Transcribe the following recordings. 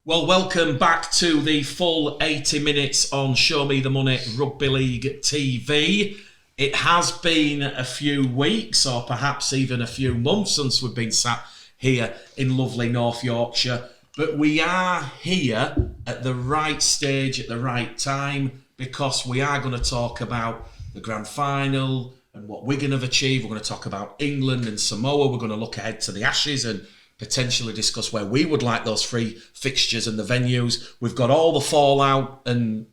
Well, welcome back to the full 80 minutes on Show Me the Money Rugby League TV. It has been a few weeks or perhaps even a few months since we've been sat here in lovely North Yorkshire, but we are here at the right stage at the right time because we are going to talk about the grand final and what Wigan have achieved. We're going to talk about England and Samoa. We're going to look ahead to the Ashes and potentially discuss where we would like those three fixtures and the venues. We've got all the fallout and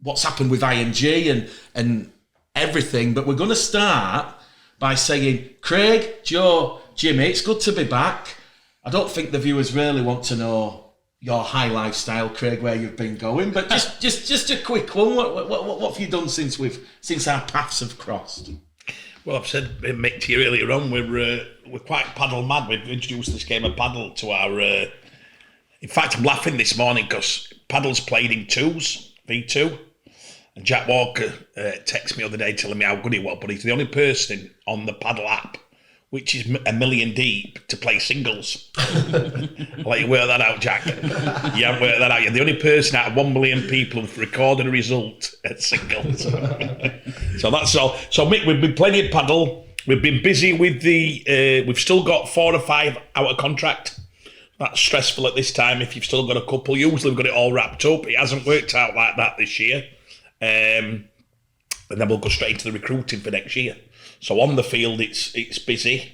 what's happened with IMG and everything. But we're going to start by saying, Craig, Joe, Jimmy, it's good to be back. I don't think the viewers really want to know your high lifestyle, Craig, where you've been going. But just a quick one. What have you done since our paths have crossed? Well, I've said, Mick, to you earlier on, we're quite paddle mad. We've introduced this game of paddle to our... In fact, I'm laughing this morning because paddle's played in twos, V2. And Jack Walker texted me the other day telling me how good he was, but he's the only person on the paddle app, which is a million deep, to play singles. I'll let you work that out, Jack. You haven't worked that out. You're the only person out of 1 million people who've recorded a result at singles. So that's all. So, Mick, we've been playing at paddle. We've been busy with we've still got 4 or 5 out of contract. That's stressful at this time if you've still got a couple. Usually we've got it all wrapped up. It hasn't worked out like that this year. And then we'll go straight into the recruiting for next year. So on the field, it's busy.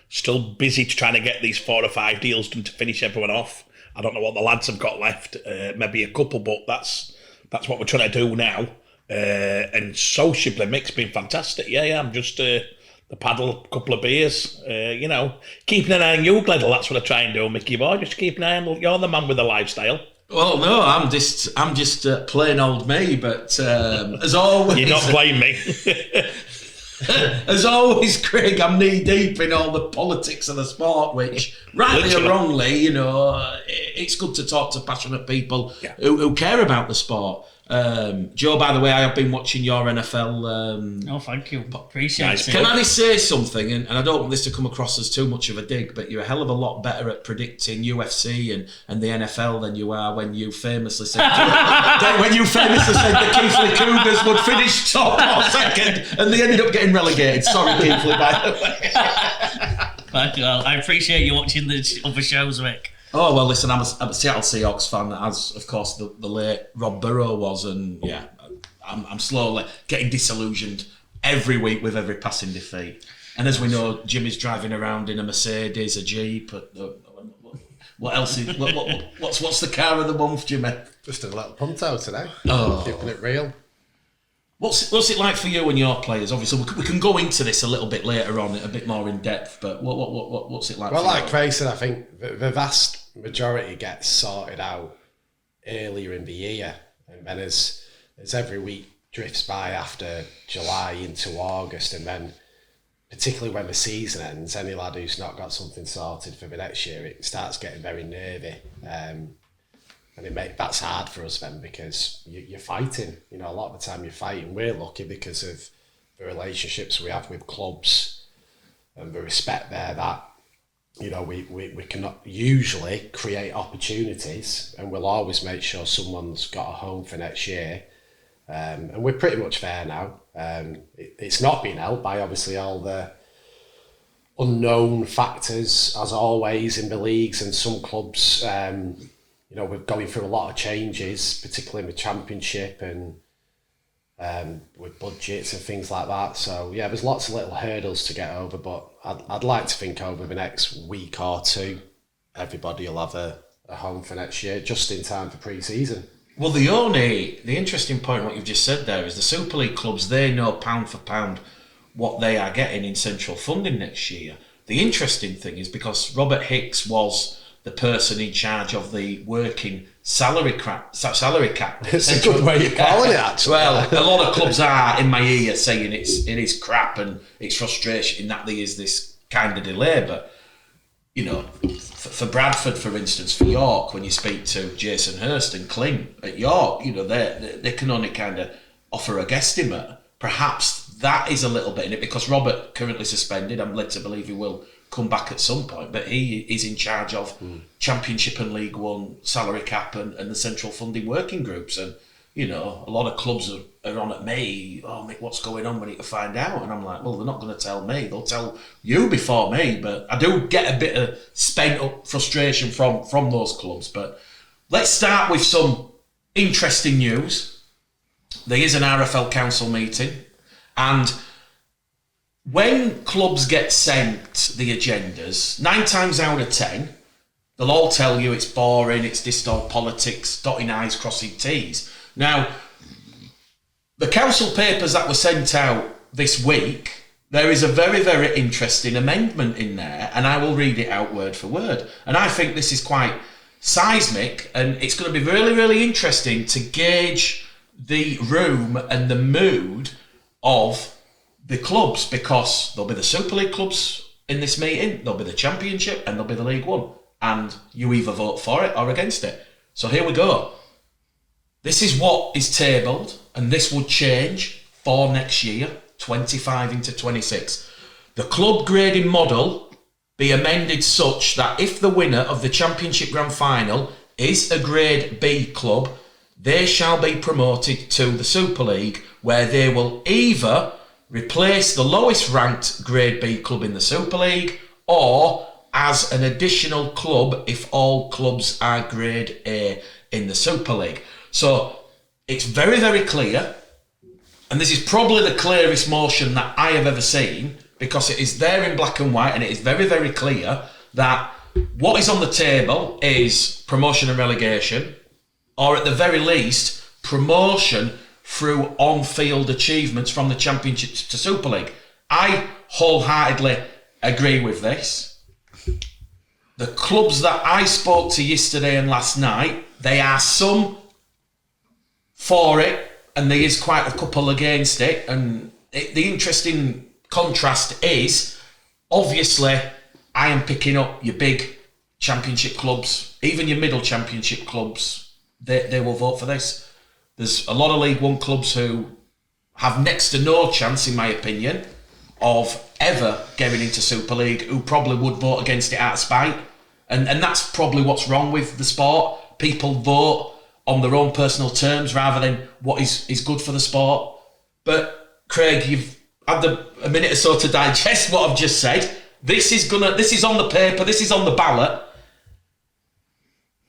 Still busy to trying to get these 4 or 5 deals done to finish everyone off. I don't know what the lads have got left. Maybe a couple, but that's what we're trying to do now. And sociably, Mick's been fantastic. Yeah. I'm just the paddle, couple of beers. Keeping an eye on you, Gledel. That's what I try and do, Mickey boy. Just keep an eye on. You're the man with the lifestyle. Well, no, I'm just plain old me. But as always, you're not playing me. As always, Craig, I'm knee deep in all the politics of the sport, which, rightly or wrongly, it's good to talk to passionate people who care about the sport. Joe, by the way, I have been watching your NFL. Oh, thank you. Appreciate it. Can I just say something? And I don't want this to come across as too much of a dig, but you're a hell of a lot better at predicting UFC and the NFL than you are when you famously said the Keighley Cougars would finish top or second, and they ended up getting relegated. Sorry, Keighley, by the way. Thank you. I appreciate you watching the other shows, Mick. Oh, well, listen, I'm a Seattle Seahawks fan, as, of course, the late Rob Burrow was, and, yeah, I'm slowly getting disillusioned every week with every passing defeat. And as we know, Jimmy's driving around in a Mercedes, a Jeep. What else is... What's the car of the month, Jimmy? Just a little Punto today. Oh. Keeping it real. What's it like for you and your players? Obviously, we can go into this a little bit later on, a bit more in depth. But what's it like? Well, for like you? Craig said, I think the vast majority gets sorted out earlier in the year, and then as every week drifts by after July into August, and then particularly when the season ends, any lad who's not got something sorted for the next year, it starts getting very nervy. And that's hard for us then because you're fighting. A lot of the time you're fighting. We're lucky because of the relationships we have with clubs and the respect there that, we can usually create opportunities, and we'll always make sure someone's got a home for next year. And we're pretty much there now. It's not been helped by obviously all the unknown factors, as always, in the leagues and some clubs. We're going through a lot of changes, particularly in the championship and with budgets and things like that. So, yeah, there's lots of little hurdles to get over, but I'd like to think over the next week or two, everybody will have a home for next year, just in time for pre-season. Well, the interesting point, what you've just said there, is the Super League clubs, they know pound for pound what they are getting in central funding next year. The interesting thing is because Robert Hicks was the person in charge of the working salary cap. It's a good way of calling it, actually. Well, a lot of clubs are in my ear saying it is crap and it's frustration in that there is this kind of delay. But for Bradford, for instance, for York, when you speak to Jason Hurst and Kling at York, they can only kind of offer a guesstimate. perhaps that is a little bit in it, because Robert currently suspended. I'm led to believe he will come back at some point, but he is in charge of Championship and League One salary cap and the central funding working groups. And, you know, a lot of clubs are on at me, oh, Mick, what's going on? We need to find out. And I'm like, well, they're not going to tell me. They'll tell you before me. But I do get a bit of spent up frustration from those clubs. But let's start with some interesting news. There is an RFL council meeting, and when clubs get sent the agendas, 9 times out of 10, they'll all tell you it's boring, it's distort politics, dotting I's, crossing T's. Now, the council papers that were sent out this week, there is a very, very interesting amendment in there, and I will read it out word for word. And I think this is quite seismic, and it's going to be really, really interesting to gauge the room and the mood of the clubs, because there'll be the Super League clubs in this meeting, there'll be the Championship, and there'll be the League One. And you either vote for it or against it. So here we go. This is what is tabled, and this would change for next year, 25 into 26. The club grading model be amended such that if the winner of the Championship Grand Final is a Grade B club, they shall be promoted to the Super League, where they will either replace the lowest ranked Grade B club in the Super League, or as an additional club if all clubs are Grade A in the Super League. So it's very, very clear, and this is probably the clearest motion that I have ever seen, because it is there in black and white, and it is very, very clear that what is on the table is promotion and relegation, or at the very least, promotion through on-field achievements from the Championship to Super League. I wholeheartedly agree with this. The clubs that I spoke to yesterday and last night, they are some for it, and there is quite a couple against it. And the interesting contrast is, obviously, I am picking up your big Championship clubs, even your middle Championship clubs, they will vote for this. There's a lot of League One clubs who have next to no chance, in my opinion, of ever getting into Super League, who probably would vote against it out of spite. And that's probably what's wrong with the sport. People vote on their own personal terms rather than what is good for the sport. But Craig, you've had a minute or so to digest what I've just said. This is on the paper, this is on the ballot.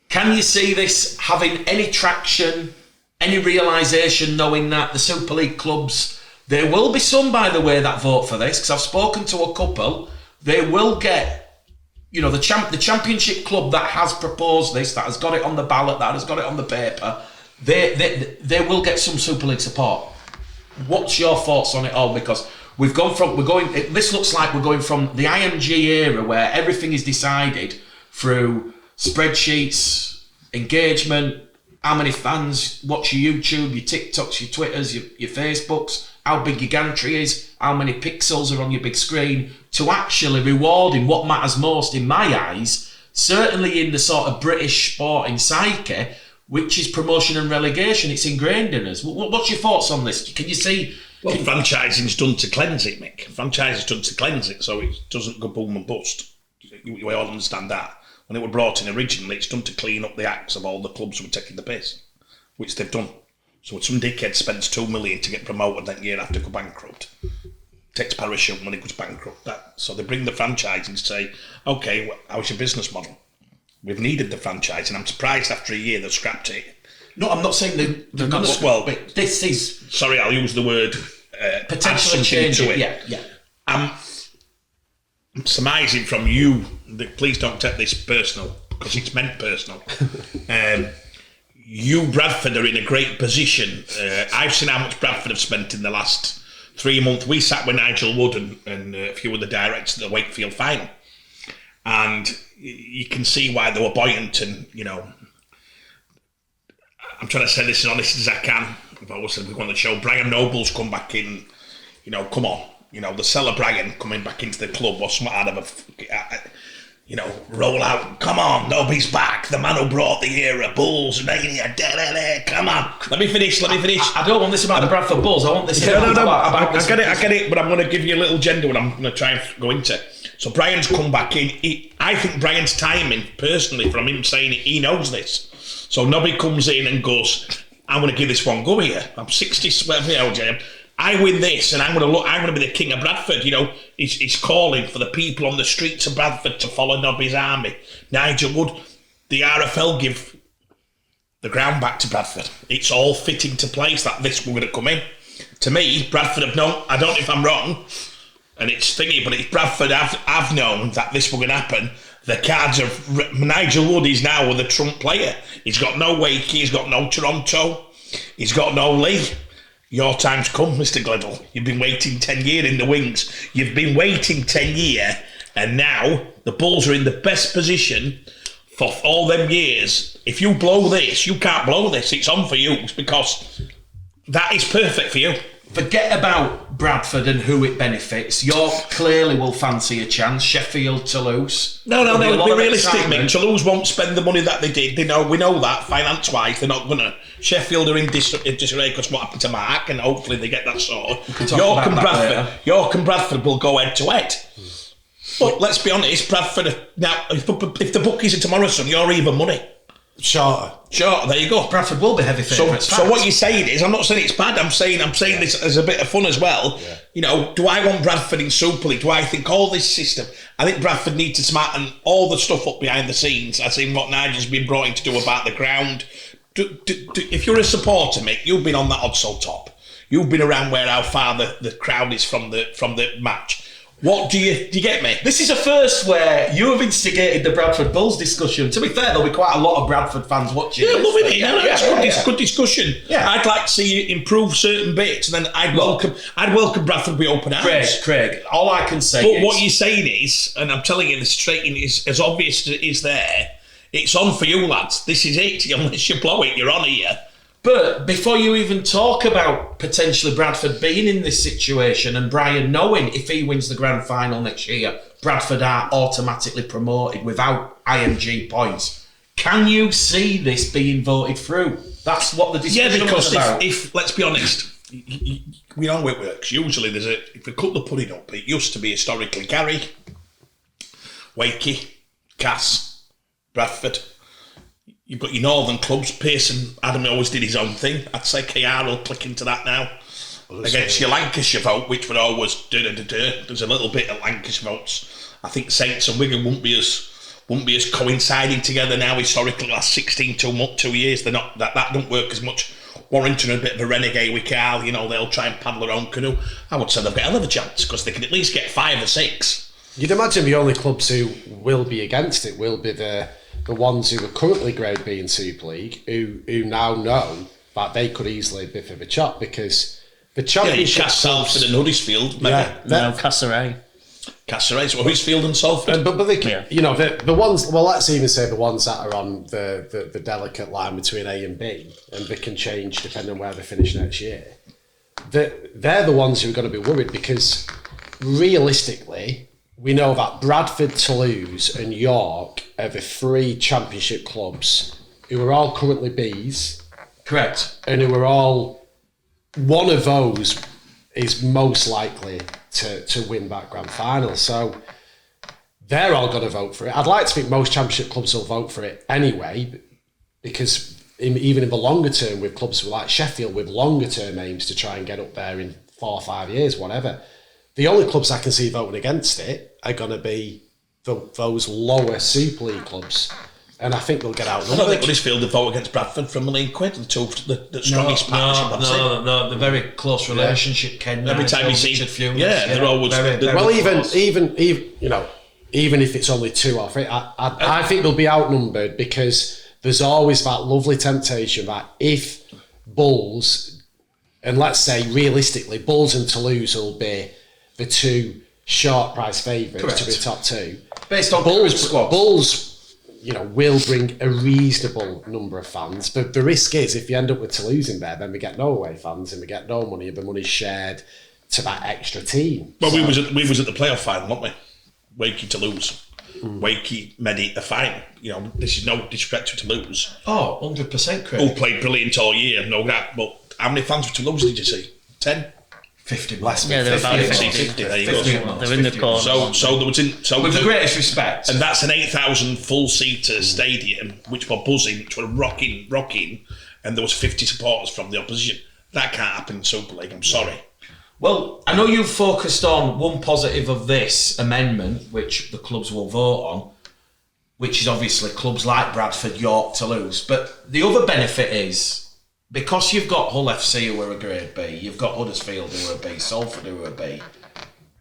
Can you see this having any traction, any realisation, knowing that the Super League clubs, there will be some, by the way, that vote for this, because I've spoken to a couple, they will get, you know, the Championship club that has proposed this, that has got it on the ballot, that has got it on the paper, they will get some Super League support. What's your thoughts on it all? Because this looks like we're going from the IMG era, where everything is decided through spreadsheets, engagement, how many fans watch your YouTube, your TikToks, your Twitters, your Facebooks, how big your gantry is, how many pixels are on your big screen, to actually rewarding what matters most in my eyes, certainly in the sort of British sporting psyche, which is promotion and relegation. It's ingrained in us. What's your thoughts on this? Can you see... Well, franchising's done to cleanse it, Mick. Franchising's done to cleanse it, so it doesn't go boom and bust. We all understand that. When it was brought in originally, it's done to clean up the acts of all the clubs who were taking the piss, which they've done. So when some dickhead spends $2 million to get promoted that year after go bankrupt, takes parachute when he goes bankrupt. So they bring the franchise and say, okay, how's your business model? We've needed the franchise, and I'm surprised after a year they've scrapped it. No, I'm not saying they're not. Well, but this is... Sorry, I'll use the word... potentially change it. Yeah. I'm surmising from you that, please don't take this personal, because it's meant personal. You, Bradford, are in a great position. I've seen how much Bradford have spent in the last 3 months. We sat with Nigel Wood and a few of the directors at the Wakefield final, and you can see why they were buoyant. And, you know, I'm trying to say this as honest as I can. I've always said we want to show Brian Noble's come back in. You know, come on. You know, the seller Brian coming back into the club was somewhat out of roll out. Come on, nobody's back. The man who brought the era, Bulls, mania. Come on. Let me finish. I don't want this about the Bradford Bulls. I want this No. about I get it, but I'm going to give you a little gender what I'm going to try and go into. So Brian's come back in. I think Brian's timing, personally, from him saying it, he knows this. So nobody comes in and goes, I'm going to give this one go here. I'm 60, whatever the old I am. I win this, and I'm going to be the king of Bradford. He's calling for the people on the streets of Bradford to follow Nobby's army. Nigel Wood, the RFL give the ground back to Bradford. It's all fitting to place that this we're going to come in. To me, Bradford have known, I don't know if I'm wrong, and it's thingy, but it's Bradford have known that this were going to happen. The cards of Nigel Wood is now the trump player. He's got no Wakey, he's got no Toronto, he's got no Lee. Your time's come, Mr. Gledall. You've been waiting 10 years in the wings. You've been waiting 10 years, and now the Bulls are in the best position for all them years. If you blow this, you can't blow this. It's on for you because that is perfect for you. Forget about Bradford and who it benefits. York clearly will fancy a chance. Sheffield, Toulouse. No. Be realistic, Mick. Toulouse won't spend the money that they did. We know that finance-wise, they're not gonna. Sheffield are in disarray because what happened to Mark, and hopefully they get that sorted. York and Bradford will go head to head. But let's be honest, Bradford now. If the bookies are tomorrow, son, you're even money. Shorter. There you go. Bradford will be heavy favourites. So what you're saying is, I'm not saying it's bad. I'm saying this as a bit of fun as well. Yeah. Do I want Bradford in Super League? Do I think all this system? I think Bradford need to smarten all the stuff up behind the scenes. I've seen what Nigel's been brought in to do about the ground. If you're a supporter, Mick, you've been on that Odsal top. You've been around where how far the crowd is from the match. What do you get me? This is a first where you have instigated the Bradford Bulls discussion. To be fair, there'll be quite a lot of Bradford fans watching. Yeah, loving it. It's good discussion. Yeah. I'd like to see you improve certain bits, and then I'd welcome Bradford with open arms. Craig, all I can say But what you're saying is, and I'm telling you, the straighting is as obvious as it is there. It's on for you, lads. This is it. Unless you blow it, you're on here. But before you even talk about potentially Bradford being in this situation and Brian knowing if he wins the grand final next year, Bradford are automatically promoted without IMG points. Can you see this being voted through? That's what the discussion was about. If let's be honest, we know how it works. Usually if we cut the pudding up, it used to be historically Gary, Wakey, Cass, Bradford. You've got your northern clubs. Pearson, Adam always did his own thing. I'd say KR will click into that now. Against your Lancashire vote, which would always there's a little bit of Lancashire votes. I think Saints and Wigan won't be as coinciding together now historically. Last 2 years, they're not that don't work as much. Warrington are a bit of a renegade with Carl. They'll try and paddle their own canoe. I would say they've got a hell of a chance because they can at least get 5 or 6. You'd imagine the only clubs who will be against it will be the ones who are currently Grade B in Super League, who now know that they could easily be for the chop because the championship. Salford and Huddersfield, maybe. No, Castlereagh. Castlereagh, so Huddersfield and Salford. But they can, the ones. Well, let's even say the ones that are on the delicate line between A and B, and they can change depending on where they finish next year. They're the ones who are going to be worried because realistically, we know that Bradford, Toulouse and York are the 3 championship clubs who are all currently Bs. Correct. And who are all, one of those is most likely to win that grand final. So they're all going to vote for it. I'd like to think most championship clubs will vote for it anyway, because even in the longer term with clubs like Sheffield with longer term aims to try and get up there in 4 or 5 years, whatever, the only clubs I can see voting against it are going to be those lower Super League clubs, and I think they'll get out. I don't think Huddersfield will vote against Bradford for £1 million. The strongest partnership. No, the very close relationship. Ken, every time you see, they're always even if it's only 2 or 3, I think they'll be outnumbered because there's always that lovely temptation that if Bulls, and let's say realistically, Bulls and Toulouse will be the 2 short price favourites to be top 2. Based on Bulls, will bring a reasonable number of fans. But the risk is if you end up with Toulouse in there, then we get no away fans and we get no money, and the money's shared to that extra team. Well, we was at the playoff final, weren't we? Wakey Toulouse. Wakey made it the final. This is no disrespect to Toulouse. Oh, 100%, Craig. Who played brilliant all year, no doubt. But how many fans of Toulouse did you see? 10? 50 Less Yeah, they're about 50. 50. There you go. They're in the corner. So there was With the greatest respect. and that's an 8,000 full-seater stadium, which were buzzing, which were rocking, and there was 50 supporters from the opposition. That can't happen in Super League. I'm sorry. Well, I know you've focused on one positive of this amendment, which the clubs will vote on, which is obviously clubs like Bradford, York, Toulouse. But the other benefit is, because you've got Hull FC who are a grade B, you've got Huddersfield who are a B, Salford who are a B.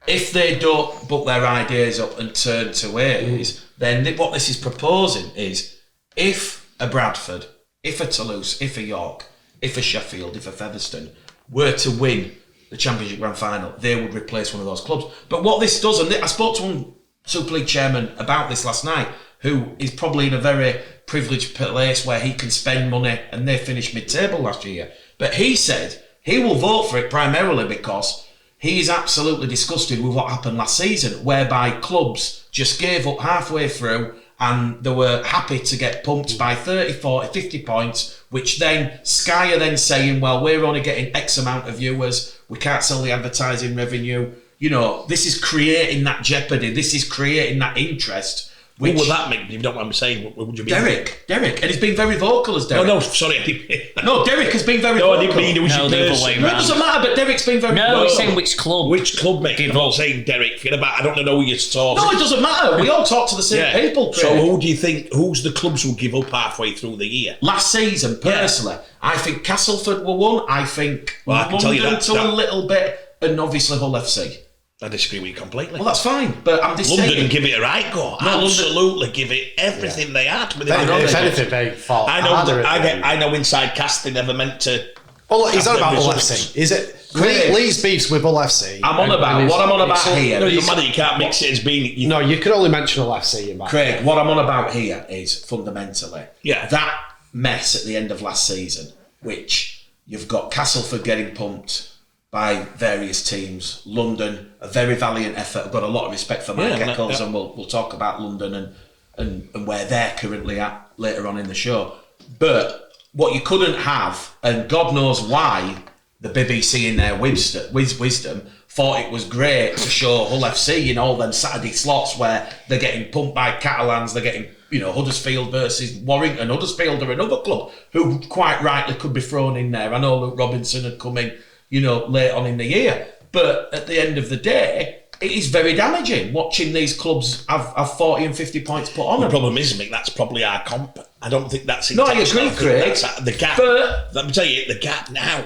If they don't book their ideas up and turn to A's, then what this is proposing is, if a Bradford, if a Toulouse, if a York, if a Sheffield, if a Featherstone were to win the Championship Grand Final, they would replace one of those clubs. But what this does, and I spoke to one Super League chairman about this last night, who is probably in a very privileged place where he can spend money, and they finished mid-table last year. But he said he will vote for it primarily because he is absolutely disgusted with what happened last season, whereby clubs just gave up halfway through and they were happy to get pumped by 30, 40, 50 points, which then Sky are then saying, well, we're only getting X amount of viewers, we can't sell the advertising revenue. This is creating that jeopardy, this is creating that interest. Who would that make? You don't mind me saying. What would you mean? Derek, and he's been very vocal as Derek. No, sorry, I didn't mean that. No, Derek has been very vocal. I didn't mean it was your the other person. way No, it round. doesn't matter, but Derek's been very vocal. No, he's saying which club. Which club, mate? I'm not saying Derek. Forget about. I don't know who you're talking. No, it doesn't matter. We all talk to the same people, Craig. So who do you think? Who's the clubs who give up halfway through the year? Last season, personally, I think Castleford were one. I think Well, I can tell you London that- a little bit, and obviously Hull FC. I disagree with you completely. Well, that's fine, but I'm just London saying. give it a right go. No, Absolutely give it everything they had. Within If the anything, they fought I harder know. at the end. I know. Inside cast, they never meant to. Well, he's on have about the Hull results. FC. Is it Craig. Lee's beefs with Hull FC? I'm on about and what I'm on about it's- here. No, it doesn't matter. You can't mix it as being. No, you can only mention Hull FC in that. Craig, what I'm on about here is fundamentally Yeah. that mess at the end of last season, which you've got Castleford getting pumped by various teams, London, a very valiant effort. I've got a lot of respect for Mike Eccles, and we'll talk about London and where they're currently at later on in the show. But what you couldn't have, and God knows why the BBC in their wisdom thought it was great to show Hull FC in all them Saturday slots where they're getting pumped by Catalans, they're getting, Huddersfield versus Warrington. Huddersfield are another club who quite rightly could be thrown in there. I know Luke Robinson had come in, late on in the year. But at the end of the day, it is very damaging watching these clubs have 40 and 50 points put on The them. problem is, Mick, that's probably our comp. I don't think that's No, I intentional. agree, think Craig. That's the gap. But- Let me tell you, the gap now.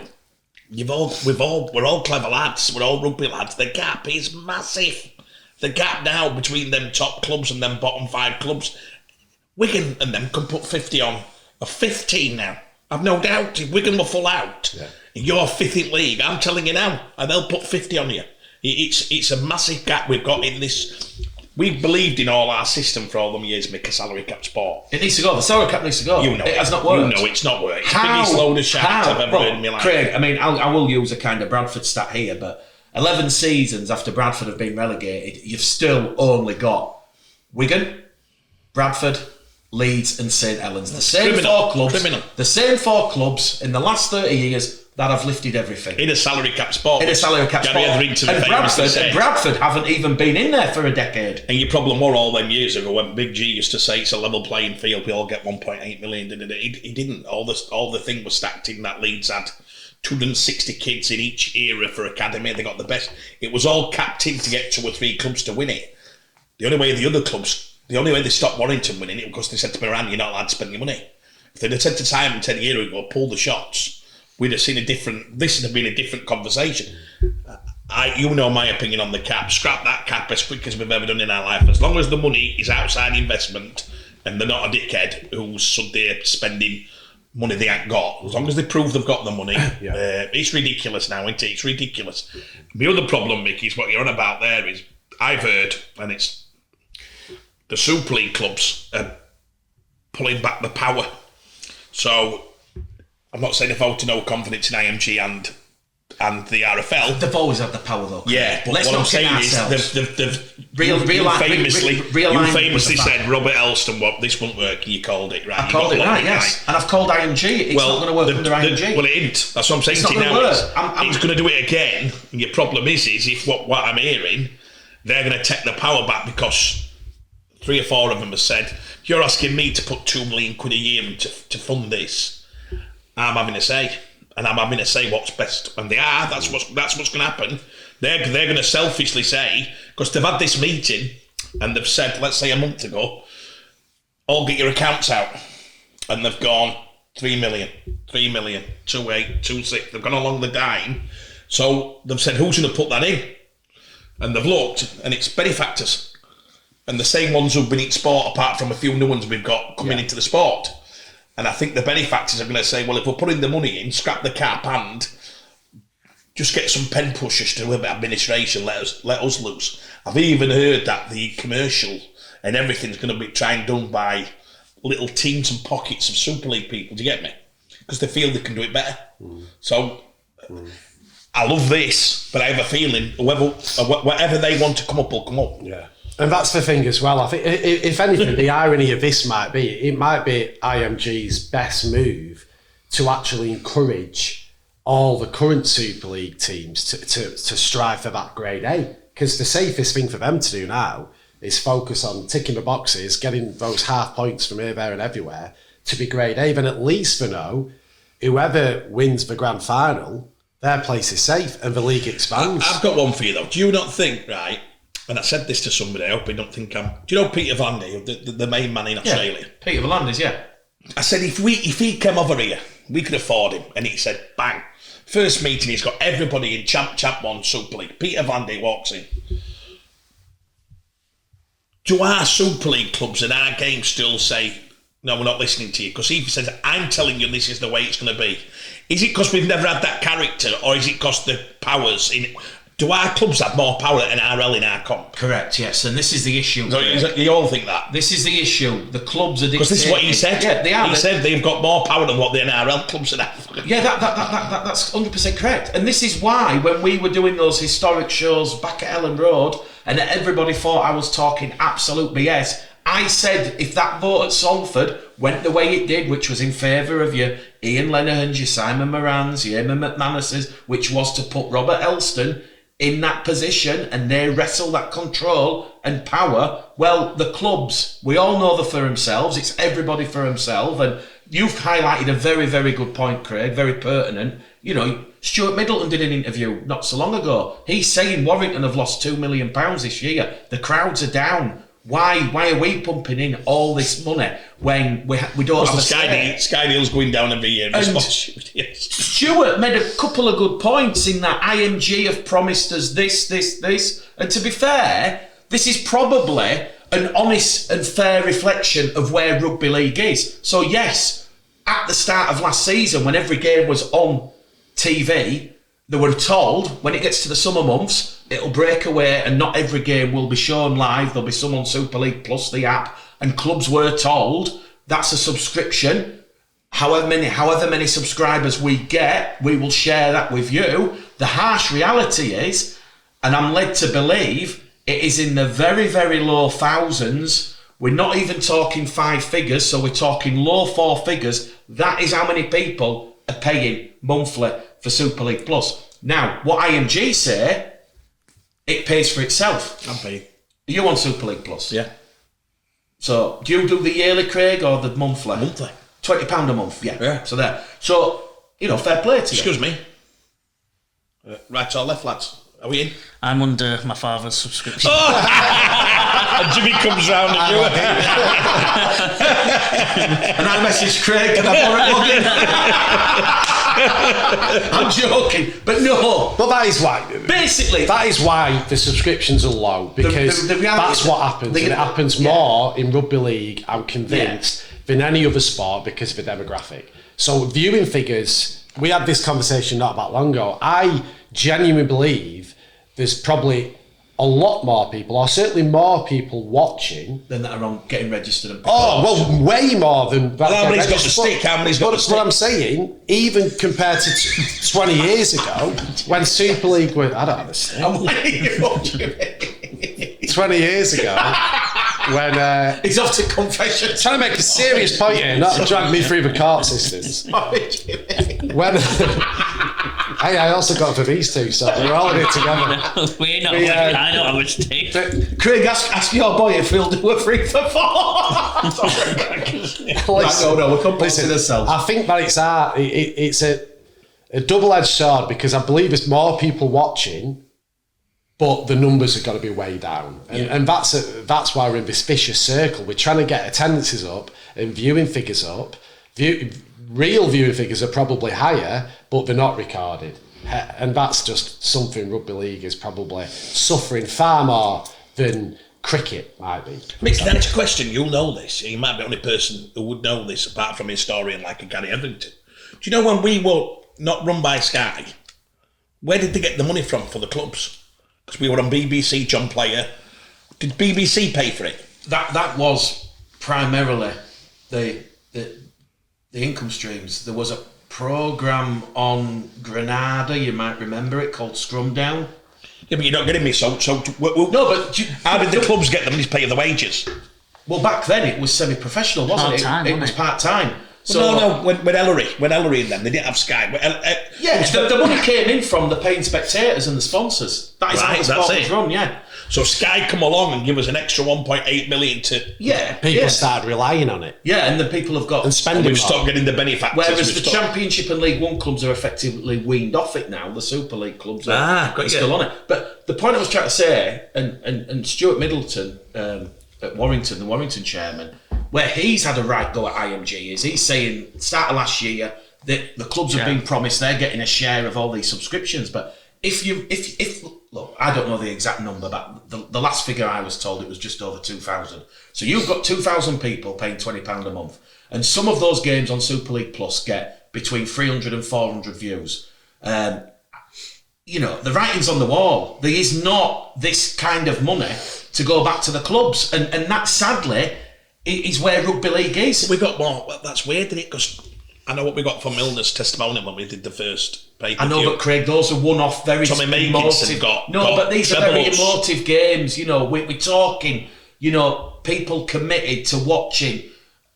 We're all clever lads. We're all rugby lads. The gap is massive. The gap now between them top clubs and them bottom 5 clubs. Wigan and them can put 50 on. Or 15 now. I've no doubt. If Wigan were full out, you're 5th in league. I'm telling you now, and they'll put 50 on you. It's a massive gap we've got in this. We've believed in all our system for all them years, Mick, a salary cap sport. It needs to go. The salary cap needs to go. You know it has not worked. You know it's not worked. It's the biggest load of shit I've ever heard in my life. Craig, I mean, I will use a kind of Bradford stat here, but 11 seasons after Bradford have been relegated, you've still only got Wigan, Bradford, Leeds and St Helens. The same four clubs in the last 30 years that have lifted everything. In a salary cap sport. In a salary cap sport. And Bradford haven't even been in there for a decade. And your problem were all them years ago when Big G used to say it's a level playing field, we all get 1.8 million. He didn't. All the thing was stacked in that. Leeds had 260 kids in each era for academy. They got the best. It was all capped in to get 2 or 3 clubs to win it. The only way they stopped Warrington winning it was because they said to Moran, you're not allowed to spend your money. If they'd have said to Simon 10 years ago, pull the shots, we'd have seen this would have been a different conversation. You know my opinion on the cap. Scrap that cap as quick as we've ever done in our life. As long as the money is outside investment and they're not a dickhead who's stood there spending money they ain't got. As long as they prove they've got the money, it's ridiculous now, isn't it? It's ridiculous. The other problem, Mick, is what you're on about there is, I've heard, and it's the Super League clubs are pulling back the power. So I'm not saying a vote of no confidence in IMG and and the RFL. They've always had the power, though. Yeah, but let's what not I'm saying ourselves. is they've Real famously was said Robert Elston, "What this won't work." You called it right. I called it right, yes, and I've called IMG. It's not going to work under IMG. Well, it isn't. That's what I'm saying to you now. It's going to do it again. And your problem is if what I'm hearing, they're going to take the power back because 3 or 4 of them have said, "You're asking me to put £2 million a year to fund this. I'm having a say." And I'm having to say what's best, and they are. That's what's going to happen. They're going to selfishly say, because they've had this meeting and they've said, let's say a month ago, all get your accounts out, and they've gone 3 million, 2.8, 2.6. They've gone along the dime, so they've said, who's going to put that in? And they've looked, and it's benefactors, and the same ones who've been in sport, apart from a few new ones we've got coming into the sport. And I think the benefactors are going to say, well, if we're putting the money in, scrap the cap and just get some pen pushers to do a bit of administration, let us loose. I've even heard that the commercial and everything's going to be trying done by little teams and pockets of Super League people, do you get me? Because they feel they can do it better. So I love this, but I have a feeling whatever they want to come up will come up. Yeah. And that's the thing as well. I think, if anything, the irony of this might be IMG's best move to actually encourage all the current Super League teams to strive for that grade A. Because the safest thing for them to do now is focus on ticking the boxes, getting those half points from here, there and everywhere to be grade A. Then at least they know whoever wins the grand final, their place is safe and the league expands. I've got one for you though. Do you not think, right, and I said this to somebody, I hope you don't think I'm... Do you know Peter Vandy, the main man in Australia? Yeah, Peter V'landys, yeah. I said, if he came over here, we could afford him. And he said, bang. First meeting, he's got everybody in Champ 1 Super League. Peter Vandy walks in. Do our Super League clubs and our games still say, no, we're not listening to you? Because he says, I'm telling you this is the way it's going to be. Is it because we've never had that character, or is it because the powers in it? Do our clubs have more power than RL in our comp? Correct, yes, and this is the issue. So you all think that? This is the issue. The clubs are dictating. Because this is what he said. Yeah, they are. He said they've got more power than what the NRL clubs have. Yeah, that's 100% correct. And this is why, when we were doing those historic shows back at Ellen Road, and everybody thought I was talking absolute BS, I said if that vote at Salford went the way it did, which was in favour of your Ian Lenahans, your Simon Morans, your Emma McManus's, which was to put Robert Elston in that position and they wrestle that control and power, well, the clubs, we all know they're for themselves, it's everybody for himself, and you've highlighted a very, very good point, Craig, very pertinent. You know, Stuart Middleton did an interview not so long ago. He's saying Warrington have lost £2 million this year. The crowds are down. Why are we pumping in all this money when we don't have a Sky Deal's going down every year. Stuart made a couple of good points in that IMG have promised us this. And to be fair, this is probably an honest and fair reflection of where rugby league is. So yes, at the start of last season, when every game was on TV, they were told when it gets to the summer months, it'll break away and not every game will be shown live. There'll be some on Super League Plus, the app, and clubs were told that's a subscription. However many subscribers we get, we will share that with you. The harsh reality is, and I'm led to believe, it is in the very, very low thousands. We're not even talking 5 figures, so we're talking low 4 figures. That is how many people are paying monthly for Super League Plus. Now, what IMG say, it pays for itself. I'm paying. You on Super League Plus? Yeah. So, do you do the yearly, Craig, or the monthly? Monthly. £20 a month, yeah. Yeah. So there. So, you know, fair play to you. Excuse me. Right or left, lads? Are we in? I'm under my father's subscription. And Jimmy comes round and do it. And I message Craig and I'm joking, but no. But that is why. Basically, that is why the subscriptions are low, because the that's what happens, and it happens more in rugby league, I'm convinced, than any other sport because of the demographic. So viewing figures, we had this conversation not that long ago. I genuinely believe there's probably a lot more people, or certainly more people watching Then that are on getting registered and way more than Well, how many's got the stick? How many's got the stick? What I'm saying, even compared to 20 years ago, when Super League was, I don't have a stick. 20 years ago, when he's off to confession. Trying to make a serious point here, not drag me through the court systems. When I also got for these two, so we're all in it together. We're not. I don't have a stick. Craig, ask your boy if he'll do a 3 for 4. No, we're composing ourselves. I think that it's a double-edged sword, because I believe there's more people watching, but the numbers have got to be way down, and that's why we're in this vicious circle. We're trying to get attendances up and viewing figures up. Real viewing figures are probably higher, but they're not recorded, and that's just something rugby league is probably suffering far more than cricket might be. Mick, can I ask a question? You'll know this. You might be the only person who would know this, apart from a historian like a Gary Etherington. Do you know when we were not run by Sky, where did they get the money from for the clubs? Because we were on BBC, John Player. Did BBC pay for it? That was primarily the income streams. There was a programme on Granada, you might remember it, called Scrum Down. Yeah, but you're not getting me. So no, but how did the clubs get the money to pay the wages? Well, back then it was semi-professional, wasn't it? It was part-time. So no. When Ellery and them, they didn't have Sky. The money came in from the paying spectators and the sponsors. That is how the sport was run. Yeah. So Sky come along and give us an extra 1.8 million to. Yeah. People started relying on it. Yeah, and the people have got and spending. We've stopped getting the benefactors. Whereas the Championship and League One clubs are effectively weaned off it now. The Super League clubs are still on it. But the point I was trying to say, and Stuart Middleton at Warrington, the Warrington chairman, where he's had a right go at IMG, is he's saying start of last year that the clubs have been promised they're getting a share of all these subscriptions. But if look, I don't know the exact number, but the last figure I was told, it was just over 2,000. So you've got 2,000 people paying £20 a month, and some of those games on Super League Plus get between 300 and 400 views. The writing's on the wall. There is not this kind of money to go back to the clubs, and that sadly is where rugby league is. We got more. Well, that's weird, isn't it? Because I know what we got from Milner's testimonial when we did the first pay-per-view. I know, but Craig, those are one-off, very Tommy emotive. But these are very emotive games. We're talking. People committed to watching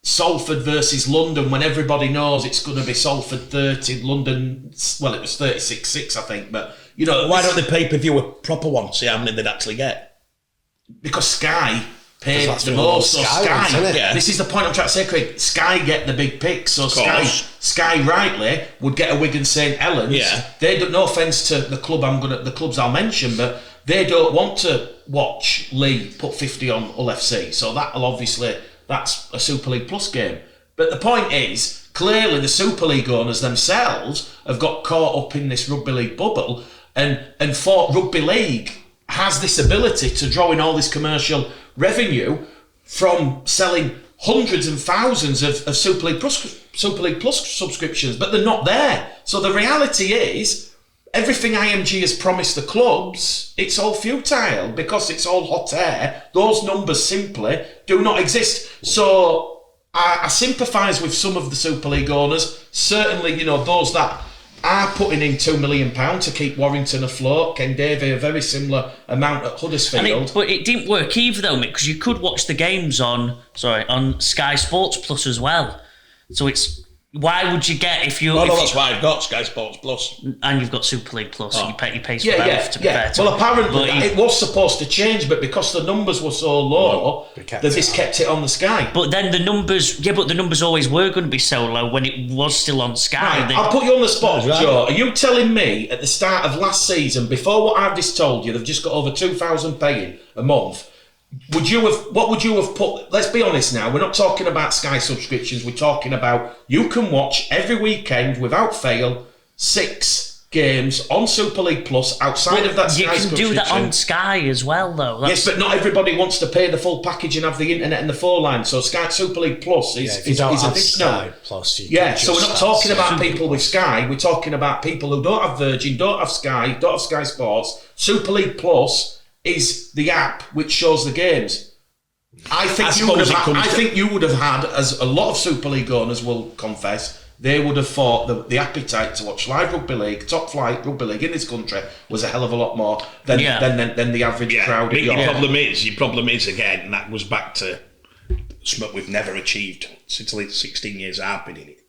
Salford versus London when everybody knows it's going to be Salford 30, London. Well, it was 36-6, I think. But why don't they pay-per-view a proper one? See how many they'd actually get. Because Sky paid the most. So Sky, this is the point I'm trying to say, Craig. Sky get the big picks, so Sky rightly would get a Wigan St Helens. Yeah. They don't. No offence to the clubs I'll mention, but they don't want to watch Lee put 50 on Hull FC. So that's a Super League Plus game. But the point is, clearly the Super League owners themselves have got caught up in this rugby league bubble, and thought rugby league has this ability to draw in all this commercial revenue from selling hundreds and thousands of Super League Plus subscriptions, but they're not there. So the reality is, everything IMG has promised the clubs, it's all futile because it's all hot air. Those numbers simply do not exist. So I sympathise with some of the Super League owners. Certainly, those that are putting in £2 million to keep Warrington afloat. Ken Davey, a very similar amount at Huddersfield. But it didn't work either, though, Mick, because you could watch the games on Sky Sports Plus as well. So why would you get if you? That's why I've got Sky Sports Plus, and you've got Super League Plus. So you pay for both. To be fair to well, apparently it was supposed to change, but because the numbers were so low, they just kept it on the Sky. But then the numbers always were going to be so low when it was still on Sky. Right, I'll put you on the spot, Joe. Are you telling me at the start of last season, before what I've just told you, they've just got over 2,000 paying a month? What would you have put? Let's be honest now. We're not talking about Sky subscriptions. We're talking about you can watch every weekend without fail 6 games on Super League Plus outside of that Sky subscription. You can do that on Sky as well, though. Yes, but not everybody wants to pay the full package and have the internet and the phone line. So Sky Super League Plus is a Sky Plus. So we're not talking about people with Sky. We're talking about people who don't have Virgin, don't have Sky, don't have Sky Sports. Super League Plus is the app which shows the games. I think you would have had, as a lot of Super League owners will confess, they would have thought the appetite to watch live rugby league, top flight rugby league in this country was a hell of a lot more than the average crowd. But your problem is again, and that goes back to something we've never achieved since the 16 years I've been in it.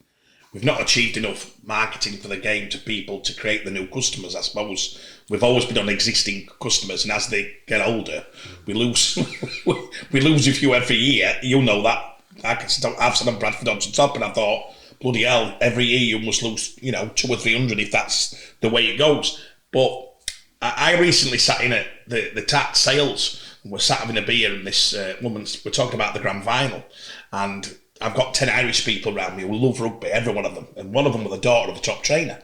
We've not achieved enough marketing for the game to people to create the new customers. I suppose we've always been on existing customers, and as they get older, we lose a few every year. You'll know that. I've sat on Bradford on top, and I thought, bloody hell, every year you must lose, 200 or 300 if that's the way it goes. But I recently sat in at the TAT sales, and we're sat having a beer, and this we're talking about the grand final, and I've got 10 Irish people around me who love rugby, every one of them. And one of them was the daughter of a top trainer.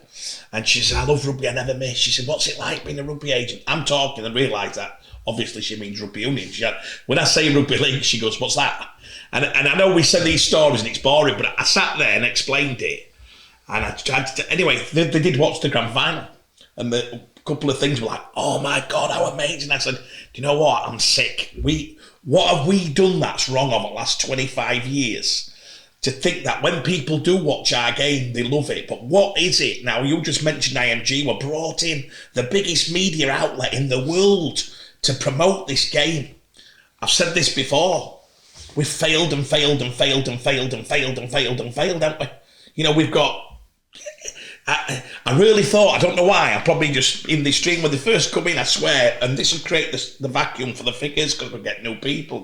And she said, I love rugby, I never miss. She said, what's it like being a rugby agent? I'm talking and realise that obviously she means rugby union. She had, when I say rugby league, she goes, what's that? And I know we said these stories and it's boring, but I sat there and explained it. And anyway, they did watch the grand final. And a couple of things were like, oh my God, how amazing. I said, do you know what? I'm sick. What have we done that's wrong over the last 25 years? To think that when people do watch our game, they love it. But what is it? Now, you just mentioned IMG were brought in, the biggest media outlet in the world, to promote this game. I've said this before. We've failed and failed and failed and failed and failed and failed and failed, haven't we? We've got... I really thought, I don't know why, I'm probably just in this stream when they first come in, I swear, and this would create the vacuum for the figures because we get new people.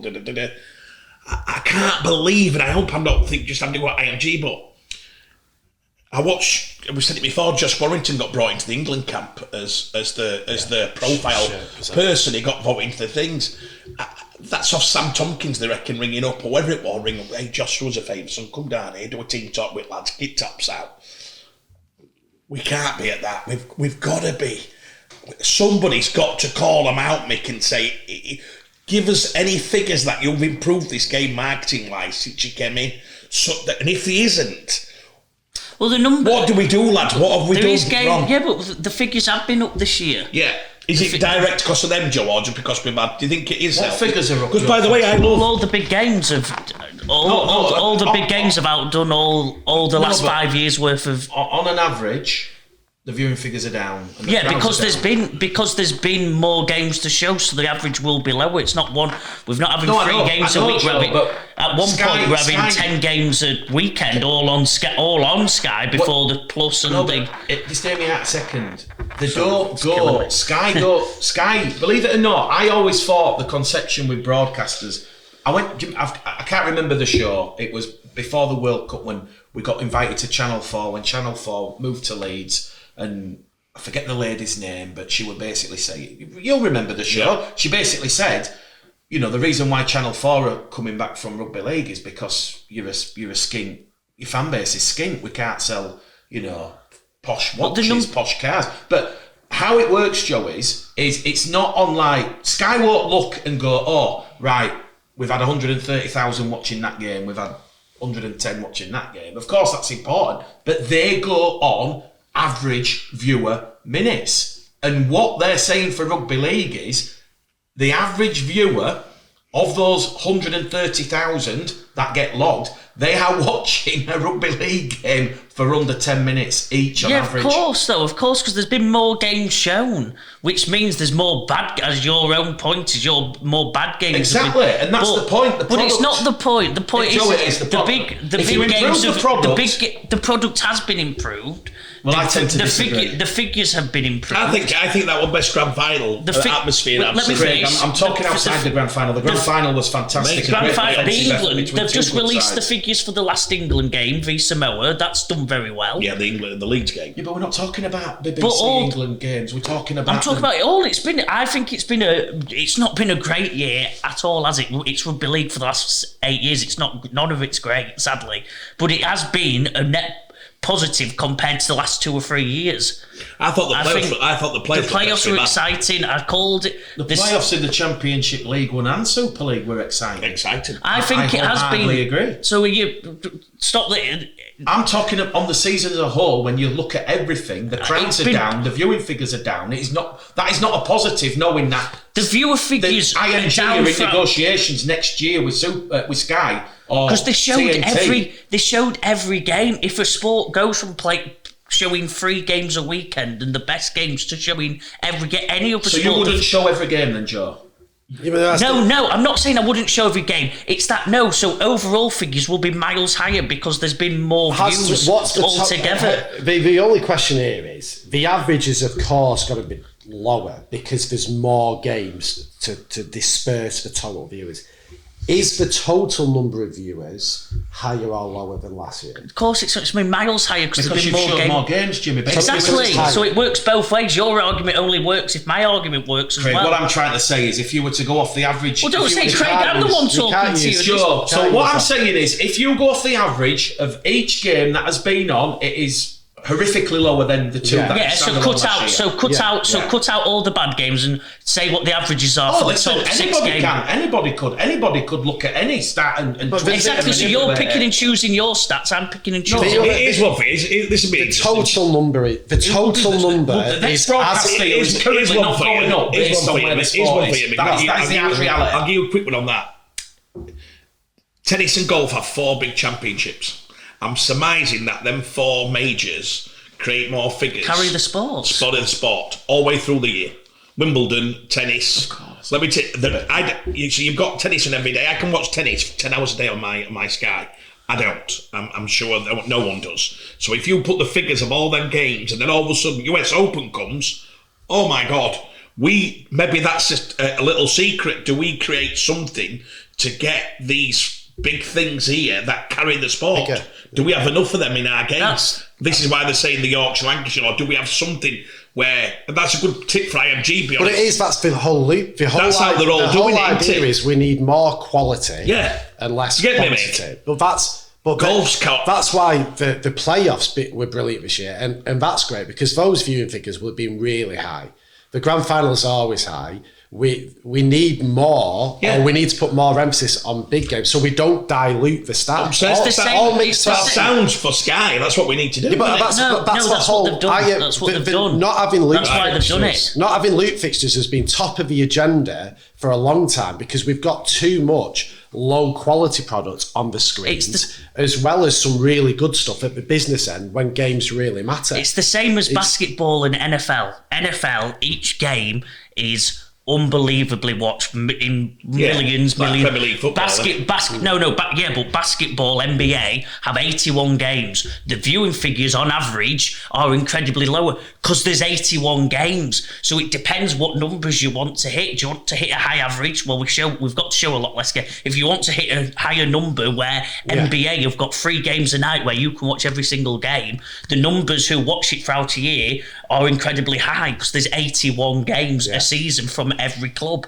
I can't believe, and I hope I'm not just having to go at IMG, but we said it before, Josh Warrington got brought into the England camp as the profile person. He got voted into the things. That's off Sam Tompkins, they reckon, ringing up, or whatever it was, ring up, hey, Josh, throw us a favour, son, come down here, do a team talk with lads, get tops out. We can't be at that. We've got to be. Somebody's got to call them out, Mick, and say, give us any figures that you've improved this game marketing-wise since you came in. And if he isn't, well, the number. What do we do, lads? What have we done wrong? Yeah, but the figures have been up this year. Yeah. Is it direct because of them, Joe, or just because we've had... Do you think it is? What figures are up? Because, by the way, I love... All the big games have... All the big games have outdone all the last 5 years worth of... On an average, the viewing figures are down. And yeah, because there's been more games to show, so the average will be lower. It's not one... We're not having 3 games a week. At one point, we're having 10 games a weekend, all on Sky before the plus and the... Just hear me out a second. Sky, believe it or not, I always thought the conception with broadcasters, I can't remember the show, it was before the World Cup when we got invited to Channel 4, when Channel 4 moved to Leeds, and I forget the lady's name, but she would basically say, you'll remember the show, yeah. She basically said, the reason why Channel 4 are coming back from Rugby League is because you're a skink, your fan base is skink, we can't sell, posh watches, posh cars. But how it works, Joe, is it's not on like... Sky won't look and go, oh, right, we've had 130,000 watching that game, we've had 110 watching that game. Of course, that's important. But they go on average viewer minutes. And what they're saying for Rugby League is the average viewer of those 130,000 that get logged, they are watching a Rugby League game for under 10 minutes each on average. Yeah, of course, because there's been more games shown, which means there's more bad, as your own point is, more bad games. Exactly, and that's the point. The it's not the point. The point is the big games of the product has been improved. Well, I tend to disagree. The figures have been improved. I think that was best grand final atmosphere. I'm talking outside the grand final. The grand final was fantastic. Grand final, England. They've just released the figures for the last England game v Samoa. That's done very well. Yeah, the Leeds game. Yeah, but we're not talking about BBC England games. We're talking about. I'm talking about it all. I think it's not been a great year at all, has it? It's Rugby League for the last 8 years. It's not. None of it's great, sadly, but it has been a net positive compared to the last 2 or 3 years. I thought the playoffs were exciting. I called it the playoffs in the Championship League 1 and Super League were exciting. I think it has been. Agree. So you stop that. I'm talking on the season as a whole. When you look at everything, the crowds are down, the viewing figures are down. That is not a positive. Knowing that The viewer figures I am down in from negotiations next year with Sky because they showed TNT. every game. If a sport goes from showing 3 games a weekend and the best games to showing any other sport. So you wouldn't show every game then, Joe? No, I'm not saying I wouldn't show every game. It's that so overall figures will be miles higher because there's been more views altogether. The only question here is the average is of course got to be lower because there's more games to disperse the total viewers. Is the total number of viewers higher or lower than last year? Of course, it's been miles higher because there's been more games, Jimmy. Exactly. So it works both ways. Your argument only works if my argument works as Craig, well. what I'm trying to say is, if you were to go off the average, well, don't say Craig. I'm the one talking to you. Sure. So what I'm saying is, if you go off the average of each game that has been on, it is horrifically lower than the two. So cut out all the bad games and say what the averages are for the top 6 games. Anybody could look at any stat and exactly. So you're picking and choosing your stats. I'm picking and choosing. No, it is one thing. This will be the total number. The total number is currently not going up based on where the sport is. That's the reality. I'll give you a quick one on that. Tennis and golf have 4 big championships. I'm surmising that them 4 majors create more figures. Carry the sport. Sport all the way through the year. Wimbledon, tennis. Of course. Let me take so you've got tennis on every day. I can watch tennis for 10 hours a day on my Sky. I don't. I'm sure no one does. So if you put the figures of all them games and then all of a sudden US Open comes, oh my God, maybe that's just a little secret. Do we create something to get these big things here that carry the sport? Okay. Do we have enough of them in our games? This is why they're saying the Yorkshire, Lancashire, or do we have something where... And that's a good tip for IMG, be honest. But it is, that's the whole loop. That's how they're all doing it, idea is we need more quality and less quantity. But golf's that's why the playoffs were brilliant this year, and that's great because those viewing figures would have been really high. The grand finals are always high. We need more, or we need to put more emphasis on big games, so we don't dilute the stats. Sounds for Sky. That's what we need to do. Yeah, but that's what they've done. That's what they've done. Not having loot fixtures. Not having loot fixtures has been top of the agenda for a long time because we've got too much low quality products on the screens, as well as some really good stuff at the business end when games really matter. It's the same as basketball and NFL. NFL, each game is unbelievably watched in millions. Premier League football. But basketball, NBA have 81 games. The viewing figures on average are incredibly lower because there's 81 games. So it depends what numbers you want to hit. Do you want to hit a high average? Well, we've got to show a lot less games. If you want to hit a higher number where NBA have got 3 games a night where you can watch every single game, the numbers who watch it throughout a year are incredibly high because there's 81 games a season from every club.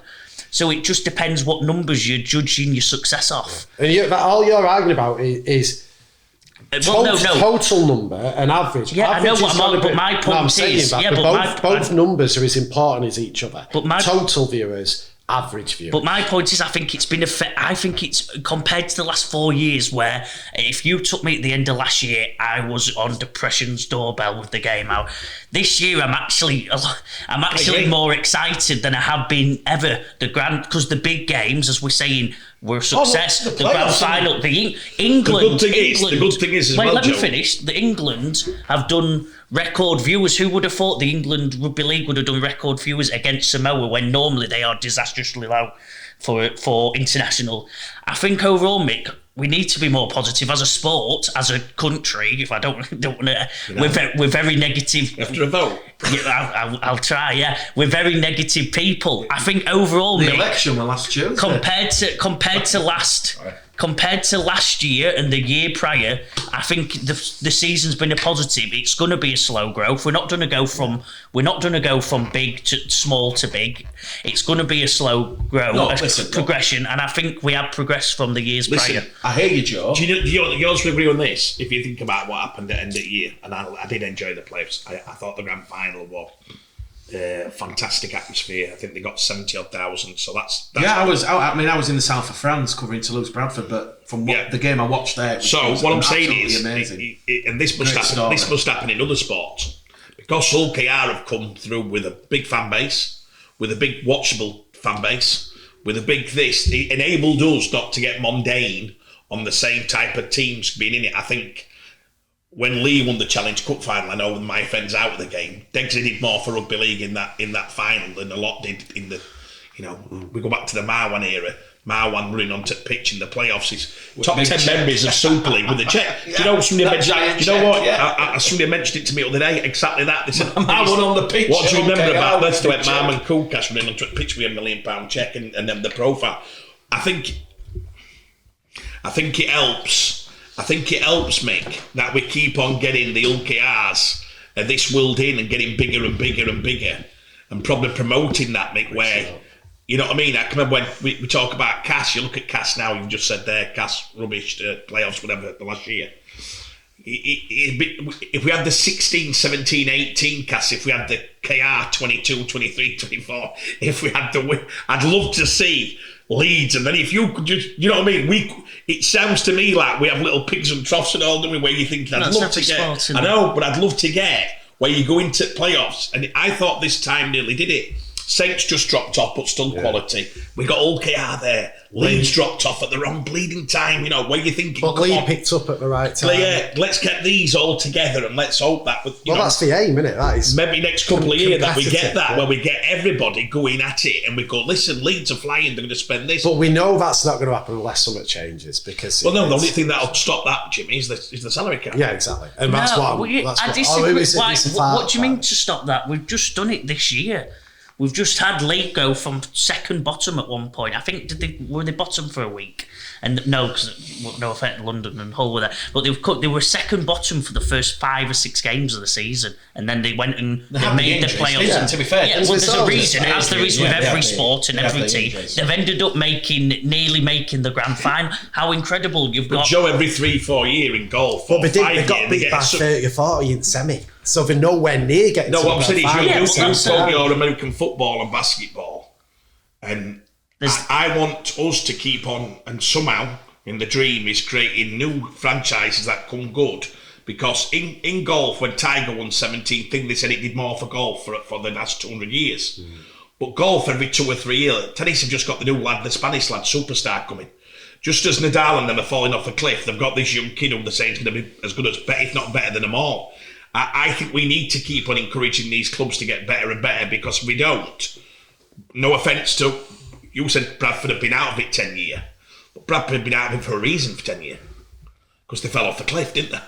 So it just depends what numbers you're judging your success off. And all you're arguing about is total number and average. Yeah, average I know what I'm on, but my point is... both numbers are as important as each other. But total viewers, average viewers. But my point is, I think it's compared to the last 4 years where if you took me at the end of last year, I was on depression's doorbell with the game out. This year, I'm actually more excited than I have been ever. Because the big games, as we're saying, were a success. The grand final, England. The good thing is, let me finish. The England have done record viewers. Who would have thought the England Rugby League would have done record viewers against Samoa when normally they are disastrously low for international? I think overall, Mick, we need to be more positive as a sport, as a country. If I don't want to, we're very negative. After a vote, I'll try. Yeah, we're very negative people. I think overall, the Mick, election will last Tuesday. Compared to last year and the year prior, I think the season's been a positive. It's going to be a slow growth. We're not going to go from big to small to big. It's going to be a slow progression, and I think we have progressed from the years prior. I hear you, Joe. Do you also agree on this? If you think about what happened at the end of the year, and I did enjoy the playoffs. I thought the grand final was fantastic atmosphere. I think they got 70,000. So that's I was in the south of France covering Toulouse Bradford, but from the game I watched there. What I'm saying is, amazing. And this must happen in other sports because Hull KR have come through with a big fan base, with a big watchable fan base. With a big this, it enabled us not to get mundane on the same type of teams being in it. I think when Lee won the Challenge Cup final, I know my friends out of the game, Degsy did more for rugby league in that final than a lot did in the, we go back to the Marwan era. Marwan running onto the pitch in the playoffs. His top 10 members of Super League with the check. Yeah, do you know somebody mentioned? You know check, what? yeah. Somebody mentioned it to me the other day. Exactly that. They said, Marwan on the pitch. What do you remember about? Let's do it. picture. Marwan Kulkas running onto the pitch with £1 million check and then the profile. I think it helps. I think it helps, Mick, that we keep on getting the UKRs of this world in and getting bigger and bigger and bigger, and probably promoting that, Mick, where. You know what I mean? I can remember when we talk about Cass, you look at Cass now, you've just said there, Cass rubbish, playoffs, whatever, the last year. If we had the 16, 17, 18 Cass, if we had the KR 22, 23, 24, if we had the win, I'd love to see Leeds. And then if you could just, you know what I mean? It sounds to me like we have little pigs and troughs and all, don't we, where you think, I'd love to get, I know, but I'd love to get where you go into playoffs. And I thought this time nearly did it. Saints just dropped off, but still quality. We got old KR there. Leeds dropped off at the wrong bleeding time. Where you thinking? But Lee picked up at the right time. Let's get these all together and let's hope that. That's the aim, isn't it? That is maybe next couple of years that we get that, where we get everybody going at it, and we go, listen, Leeds are flying. They're going to spend this. But we know that's not going to happen unless something changes, because. Well, no, the only thing that'll stop that, Jimmy, is the salary cap. Yeah, exactly, and that's what. What do you mean to stop that? We've just done it this year. We've just had League go from second bottom at one point. I think were they bottom for a week? And no, because no offence, London and Hull were there, but they were second bottom for the first 5 or 6 games of the season, and then they went and they made the playoffs. Yeah. To be fair, there's a reason, as there is with every sport and every team. They've ended up nearly making the grand final. How incredible you've got! Joe, every 3-4 years in golf, but they got beat by 30 or 40 in semi. So they're nowhere near getting to the what I'm saying is you final. your American football and basketball, and I want us to keep on, and somehow in the dream is creating new franchises that come good, because in golf, when Tiger won 17, they said it did more for golf for the last 200 years. But golf, every 2 or 3 years, tennis have just got the new lad, the Spanish lad, superstar coming. Just as Nadal and them are falling off a cliff, they've got this young kid who they're saying is going to be as good as, if not better than them all. I think we need to keep on encouraging these clubs to get better and better, because if we don't, no offence to, you said Bradford have been out of it 10 years, but Bradford have been out of it for a reason for 10 years, because they fell off the cliff, didn't they?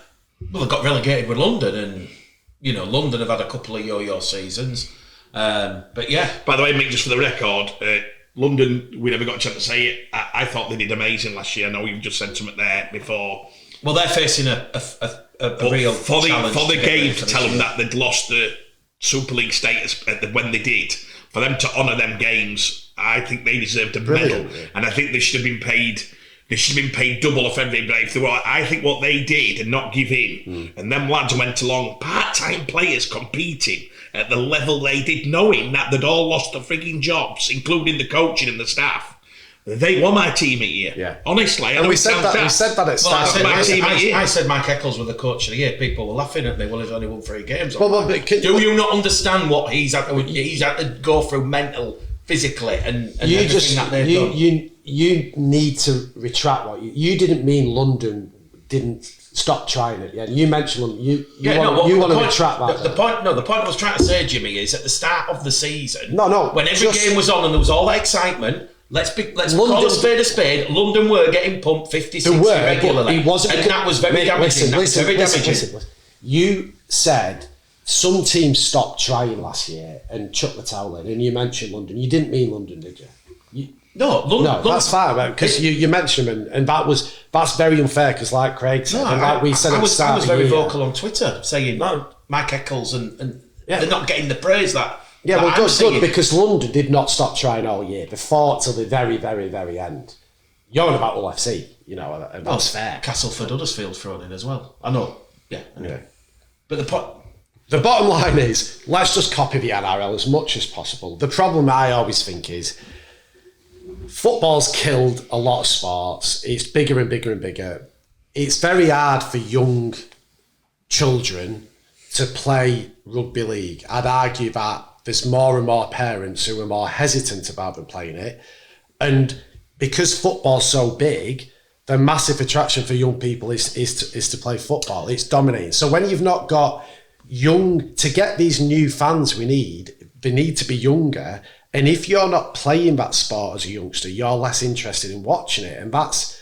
Well, they got relegated with London, and London have had a couple of yo-yo seasons, but yeah. By the way, Mick, just for the record, London, we never got a chance to say it. I thought they did amazing last year. I know you've just said something there before. Well, they're facing a real challenge for the game to tell them that they'd lost the Super League status when they did. For them to honour them games, I think they deserved a medal, and I think they should have been paid. They should have been paid double if every if they were. I think what they did and not give in, and them lads went along, part-time players competing at the level they did, knowing that they'd all lost their frigging jobs, including the coaching and the staff. They were my team at year. Yeah. Honestly, we said that at start. I said Mike Eccles were the coach of the year. People were laughing at me. Well, he's only won 3 games. Do you not understand what he's had to go through mental, physically, and everything that they've done? You need to retract what you didn't mean. London didn't stop trying it. Yeah, you mentioned London. You want to retract that. The point I was trying to say, Jimmy, is at the start of the season. When every game was on and there was all that excitement. Let's call a spade. London were getting pumped 50-60 regularly, and that was very damaging. Listen. You said some teams stopped trying last year and chucked the towel in, and you mentioned London. You didn't mean London, did you? No, that's fine, because you mentioned them, and that's very unfair, because like Craig said, and like we said at the start, I was very vocal on Twitter saying no, Mike Eccles and they're not getting the praise that. Yeah, well, good, because London did not stop trying all year. They fought till the very, very, very end. You're on about Hull FC, and that's fair. Castleford, Huddersfield thrown in as well. I know. Yeah. Anyway. But the bottom line is, let's just copy the NRL as much as possible. The problem I always think is, football's killed a lot of sports. It's bigger and bigger and bigger. It's very hard for young children to play rugby league. I'd argue that there's more and more parents who are more hesitant about them playing it. And because football's so big, the massive attraction for young people is to play football. It's dominating. So when you've not got to get these new fans they need to be younger. And if you're not playing that sport as a youngster, you're less interested in watching it. And that's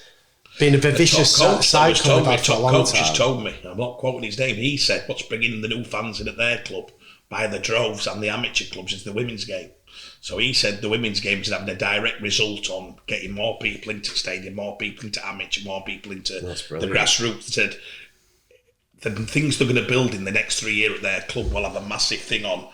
been a vicious cycle we've had for a long time. Just told me, I'm not quoting his name, he said what's bringing the new fans in at their club by the droves and the amateur clubs is the women's game. So he said the women's game is having a direct result on getting more people into stadium, more people into amateur, more people into the grassroots. He said the things they're going to build in the next 3 years at their club will have a massive thing on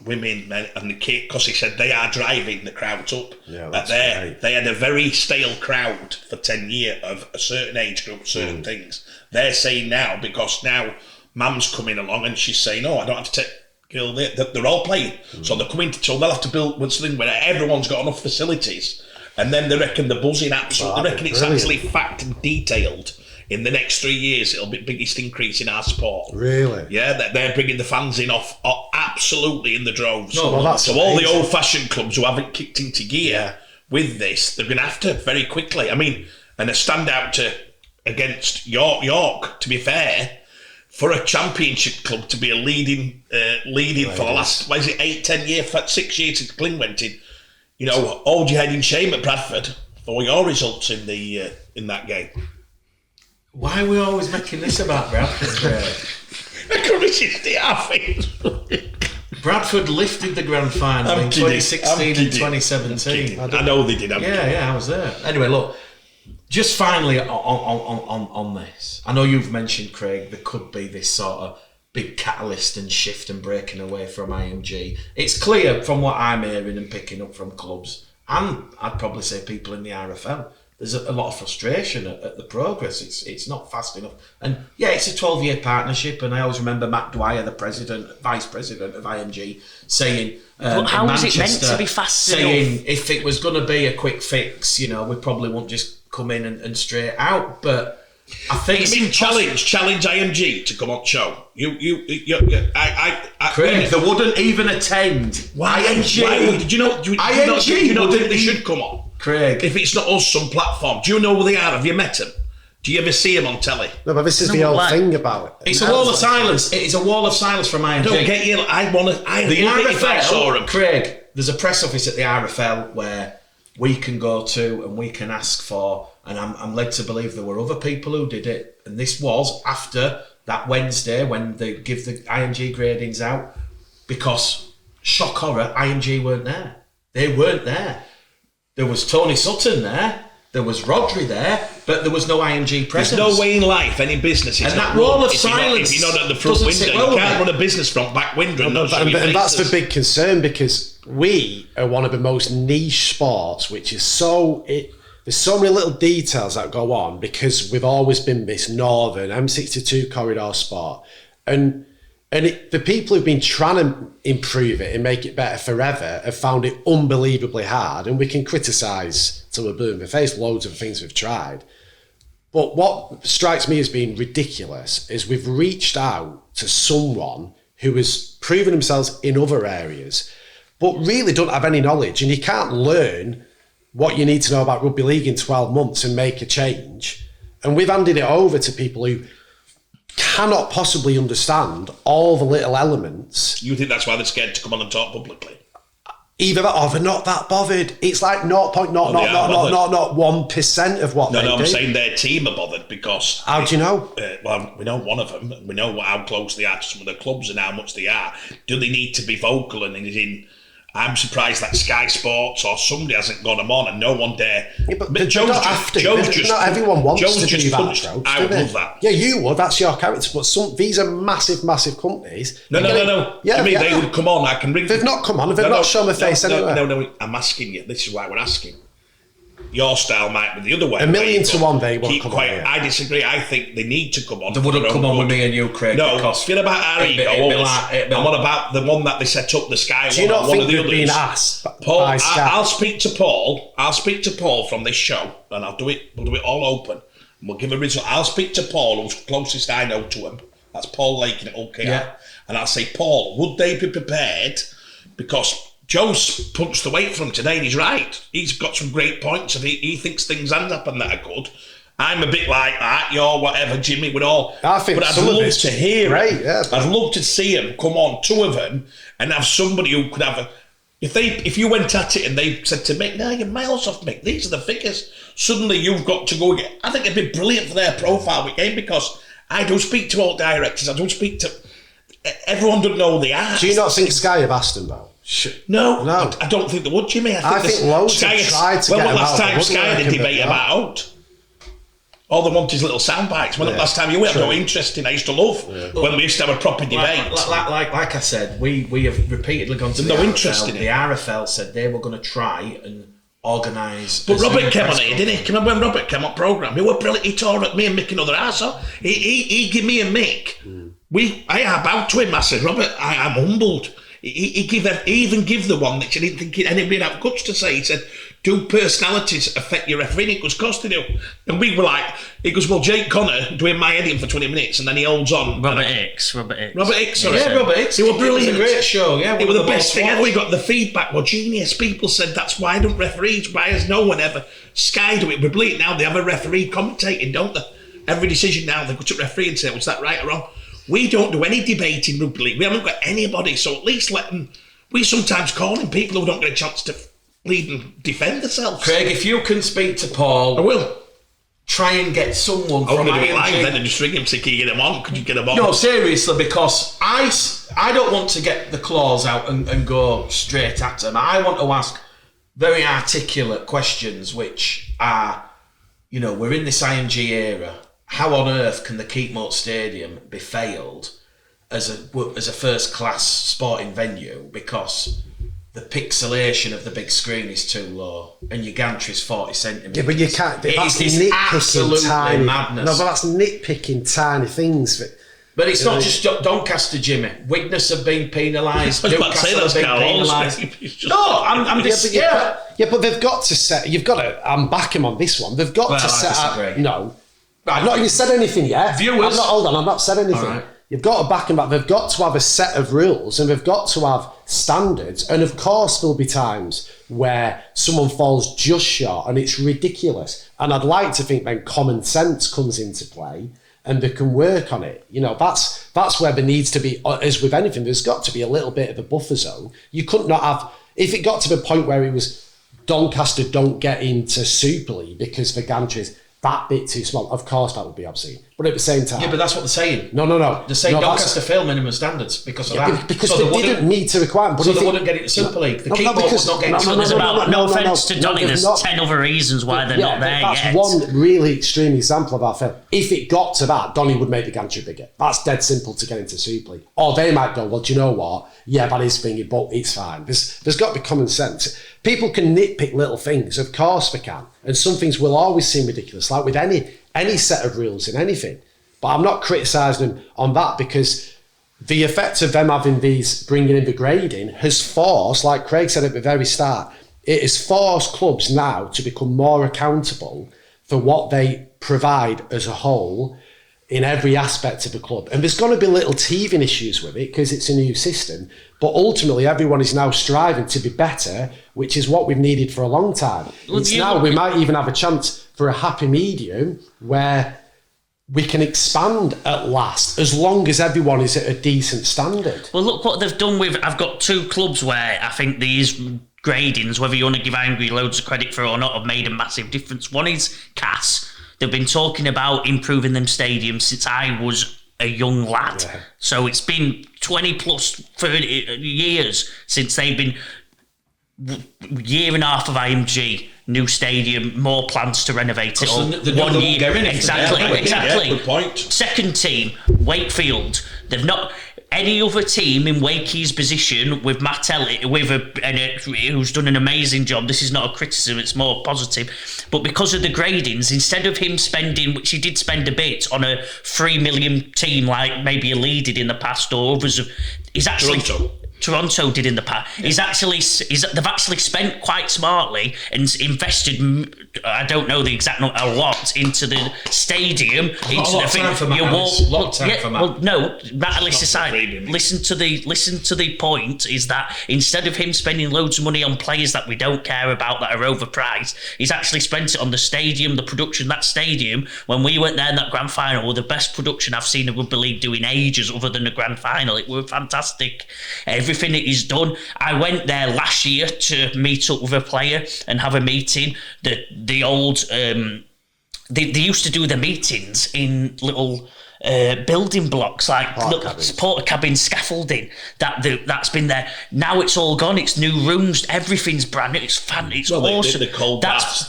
women, men and the kid, because he said they are driving the crowds up. Yeah, that's great. They had a very stale crowd for 10 years of a certain age group, certain things. They're saying now, because now Mum's coming along and she's saying, I don't have to take girl, they're all playing. So they're coming so they'll have to build something where everyone's got enough facilities. And then they reckon the buzzing absolutely, they reckon it's actually fact and detailed. In the next 3 years, it'll be the biggest increase in our sport. Really? Yeah, they're bringing the fans in off absolutely in the droves. No, well, that's so amazing. All the old-fashioned clubs who haven't kicked into gear with this, they're going to have to very quickly. I mean, and a standout against York, to be fair, for a championship club to be a leading for the last, 8-10 years, 6 years since Glyn went in, hold your head in shame at Bradford for your results in that game. Why are we always making this about Bradford? Bradford lifted the grand final in 2016 and 2017. I know they did. I was there. Anyway, look, just finally on this. I know you've mentioned, Craig, there could be this sort of big catalyst and shift and breaking away from IMG. It's clear from what I'm hearing and picking up from clubs, and I'd probably say people in the RFL, there's a lot of frustration at the progress. It's not fast enough. And it's a 12-year partnership. And I always remember Matt Dwyer, the vice president of IMG, saying, but how is it meant to be fast saying enough? If it was going to be a quick fix, we probably won't just come in and straight out. But I think challenge IMG to come on show. Craig, they wouldn't even attend. IMG. Why would, do you not think they should come on? Craig, if it's not us on platform, do you know who they are? Have you met them? Do you ever see them on telly? No, but this is the whole thing about it. It's a wall of silence. It is a wall of silence from IMG. I don't get you. I RFL, if I saw them. Craig, there's a press office at the RFL where we can go to and we can ask for, and I'm led to believe there were other people who did it, and this was after that Wednesday when they give the IMG gradings out, because shock horror, IMG weren't there. They weren't there. There was Tony Sutton there, there was Rodri there, but there was no IMG presence. There's no way in life, any business is and that wall of silence. If you're not at the front window, you can't run a business from back window. And that's the big concern, because we are one of the most niche sports, which is there's so many little details that go on, because we've always been this northern M62 corridor sport. And the people who've been trying to improve it and make it better forever have found it unbelievably hard. And we can criticise till we're blue in the face loads of things we've tried. But what strikes me as being ridiculous is we've reached out to someone who has proven themselves in other areas, but really don't have any knowledge. And you can't learn what you need to know about rugby league in 12 months and make a change. And we've handed it over to people who cannot possibly understand all the little elements. You think that's why they're scared to come on and talk publicly? Either that or they're not that bothered. It's like 0.001% of what they do. No, I'm saying their team are bothered because... How do you know? Well, we know one of them. We know how close they are to some of the clubs and how much they are. Do they need to be vocal? And I'm surprised that Sky Sports or somebody hasn't got them on and no one dare. Yeah, but not everyone wants to do that. I would love that. Yeah, you would. That's your character. But these are massive, massive companies. No. Yeah, they would come on. I can ring. They've not come on. They've not shown their face anywhere. No. I'm asking you. This is why we're asking. Your style might be the other way. 1,000,000 to 1 they won't come on. I disagree. I think they need to come on. They wouldn't come on with me and you, Craig. No, forget about our ego. And what about the one that they set up, the Sky one? Do you not think they've been asked by Sky? I'll speak to Paul. I'll speak to Paul from this show, and I'll do it. We'll do it all open. And we'll give a result. I'll speak to Paul, who's closest I know to him. That's Paul Lakin at OKR. Yeah. And I'll say, Paul, would they be prepared because Joe's punched the weight from today, and he's right. He's got some great points, and he thinks things can happen that are good. I'm a bit like that, you're whatever, Jimmy, with all. I think but I'd love to hear it. Yeah. I'd love to see him come on, 2 of them, and have somebody who could have a. If you went at it and they said to Mick, no, you're miles off, Mick, these are the figures. Suddenly you've got to go again. I think it'd be brilliant for their profile with game, because I do speak to all directors, I do speak to. Everyone doesn't know the art. Do you not think Sky have asked him though? No. I don't think they would, Jimmy. I think loads have tried to get him out. Last time Sky had a debate about out. All they want is little sound bites. When last time you were no interest in, I used to love when we used to have a proper debate. Like I said, we have repeatedly gone to the no RFL. Interest in it. The RFL said they were going to try and organise. But Robert came on it, didn't he? Remember when Robert came on programme? He were brilliant. He tore at me and Mick another arse off. He gave me and Mick. I bowed to him. I said, Robert, I'm humbled. He even give the one that you didn't think anybody would have guts to say. He said, do personalities affect your refereeing? It goes, of course they do. And we were like, he goes, well, Jake Connor doing my head in for 20 minutes, and then he holds on. Robert Hicks, sorry. Yeah, Robert Hicks. It was brilliant. It was a great show, yeah. It was the best thing ever. We got the feedback were genius. People said, that's why don't referees, why has no one ever? Sky do it. We're brilliant now. They have a referee commentating, don't they? Every decision now, they go to referee and say, was that right or wrong? We don't do any debate in rugby league. We haven't got anybody, so at least let them. We sometimes call in people who don't get a chance to lead and defend themselves. Craig, if you can speak to Paul, I will. Try and get someone from IMG. Do it live then and just ring him, say, can you get him on? Could you get him on? No, seriously, because I don't want to get the claws out and go straight at him. I want to ask very articulate questions, which are, we're in this IMG era. How on earth can the Keepmoat Stadium be failed as a first-class sporting venue because the pixelation of the big screen is too low and your gantry is 40 centimetres? Yeah, but you can't. That's nitpicking tiny madness. No, but that's nitpicking tiny things. But it's not just Doncaster, Jimmy. Widnes have been penalised. Newcastle have been penalised. No, I'm just... Yeah, but they've got to set... You've got to... I'm backing on this one. They've got to set up... No. I've not even said anything yet. Viewers. Hold on, I've not said anything. Right. You've got to back them back. They've got to have a set of rules and they've got to have standards. And of course, there'll be times where someone falls just short and it's ridiculous. And I'd like to think then common sense comes into play and they can work on it. That's where there needs to be, as with anything, there's got to be a little bit of a buffer zone. You couldn't not have, if it got to the point where it was Doncaster don't get into Super League because the gantries that bit too small, of course that would be obscene. But at the same time... Yeah, but that's what they're saying. No. They're saying Doncaster fail minimum standards because of that. Because so they didn't need to require them. So they wouldn't get it to Super League. The Keepmoat was not getting There's about, no offence to Donny, there's 10 other reasons why they're not there that's yet. That's one really extreme example of our fail. If it got to that, Donny would make the gantry bigger. That's dead simple to get into Super League. Or they might go, well, do you know what? Yeah, that is thingy, but it's fine. There's got to be common sense. People can nitpick little things. Of course they can. And some things will always seem ridiculous, like with any set of rules in anything. But I'm not criticising them on that because the effect of them having these, bringing in the grading, has forced, like Craig said at the very start, it has forced clubs now to become more accountable for what they provide as a whole in every aspect of the club. And there's going to be little teething issues with it because it's a new system. But ultimately, everyone is now striving to be better, which is what we've needed for a long time. We might even have a chance for a happy medium where we can expand at last, as long as everyone is at a decent standard. Well, look what they've done with... I've got 2 clubs where I think these gradings, whether you want to give Angry loads of credit for it or not, have made a massive difference. One is Cass. They've been talking about improving them stadiums since I was a young lad. Yeah. So it's been 20 plus 30 years since they've been... Year and a half of IMG, new stadium, more plans to renovate it. 1 year. Exactly. Yeah, good point. Second team, Wakefield. They've not... Any other team in Wakey's position with Matt Elliott, who's done an amazing job, this is not a criticism, it's more positive, but because of the gradings, instead of him spending, which he did spend a bit, on a 3 million team like maybe a Leeds did in the past or others, he's actually... Toronto. Toronto did in the past. They've actually spent quite smartly and invested. I don't know the exact number, a lot into the stadium. Not a lot of time for Matt. No, listen to the point. Is that instead of him spending loads of money on players that we don't care about that are overpriced, he's actually spent it on the stadium, the production. That stadium, when we went there in that grand final, were the best production I've seen a rugby league do in ages, other than the grand final. It were fantastic. Everything that he's done. I went there last year to meet up with a player and have a meeting. The old they used to do the meetings in little building blocks, like porta cabin scaffolding that's been there. Now it's all gone. It's new rooms. Everything's brand new. It's fun. It's awesome. The cold baths.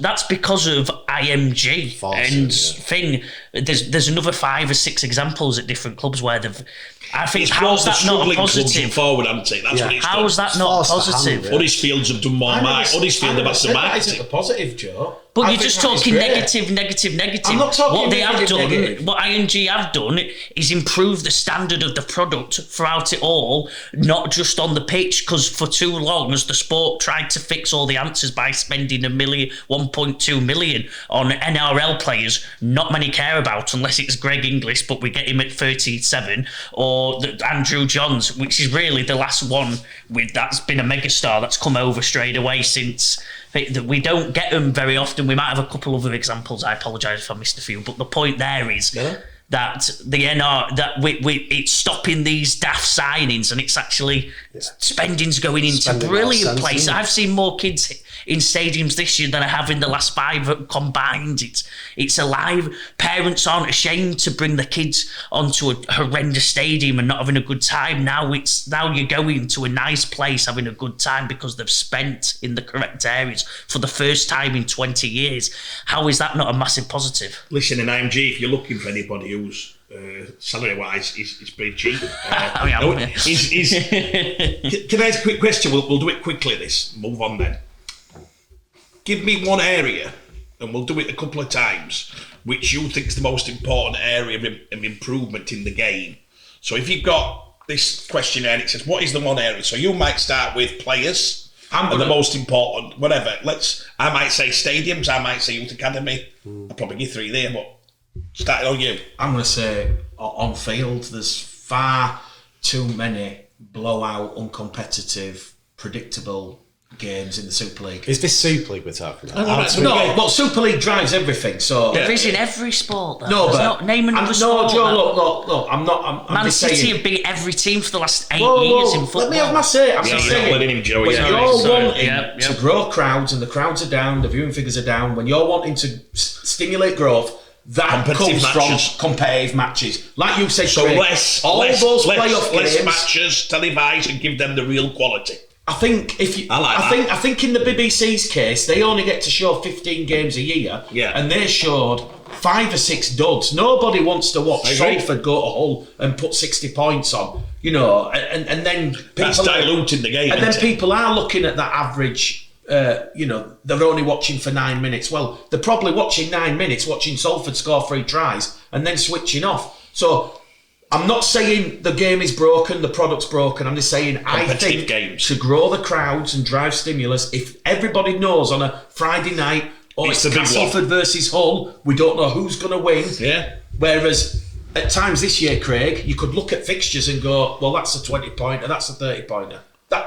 That's because of IMG and thing. There's another 5 or 6 examples at different clubs where they've. I think how's that not a positive? Forward, that's what it's how's that not positive? Huddersfield's have done more. Huddersfield have had some that isn't a positive, Joe. But you're just talking negative. I'm not talking what they have done, negative. what ING have done, is improve the standard of the product throughout it all, not just on the pitch. Because for too long, as the sport tried to fix all the answers by spending 1.2 million on NRL players, not many care about unless it's Greg Inglis, but we get him at 37, or Andrew Johns, which is really the last one that's been a megastar that's come over straight away since. We don't get them very often. We might have a couple other examples. I apologise if I missed a few, but the point there is that the NR it's stopping these daft signings, and it's actually spending's going into brilliant places. I've seen more kids in stadiums this year than I have in the last 5 combined. It's alive. Parents aren't ashamed to bring the kids onto a horrendous stadium and not having a good time. Now you're going to a nice place having a good time because they've spent in the correct areas for the first time in 20 years. How is that not a massive positive? Listen, in IMG, if you're looking for anybody who's salary-wise is pretty cheap. Can I ask a quick question? We'll do it quickly. Move on then. Give me one area, and we'll do it a couple of times, which you think is the most important area of improvement in the game. So if you've got this questionnaire and it says, what is the one area? So you might start with players, and the most important, whatever. I might say stadiums, I might say youth academy. I'll probably give 3 there, but starting on you. I'm going to say on field, there's far too many blowout, uncompetitive, predictable games in the Super League. Is this Super League we're talking about? No, but Super League drives everything. So there is in every sport. Though. No, there's but not name another sport. No, Joe, look. I'm not. I'm Man City saying, have beat every team for the last 8 years in football. Let me have my say. I'm saying. Letting him, Joe. When you're wanting to grow crowds, and the crowds are down, the viewing figures are down. When you're wanting to stimulate growth, that comes from competitive matches. Like you said, so Craig, less playoff less games, matches televised and give them the real quality. I think I think in the BBC's case, they only get to show 15 games a year, and they showed 5 or 6 duds. Nobody wants to watch Salford go to Hull and put 60 points on, and then people that's diluting the game. And then people are looking at that average. They're only watching for 9 minutes. Well, they're probably watching 9 minutes, watching Salford score 3 tries, and then switching off. So I'm not saying the game is broken, the product's broken. I'm just saying I think to grow the crowds and drive stimulus, if everybody knows on a Friday night, it's Castleford versus Hull, we don't know who's going to win. Yeah. Whereas at times this year, Craig, you could look at fixtures and go, well, that's a 20-pointer, that's a 30-pointer.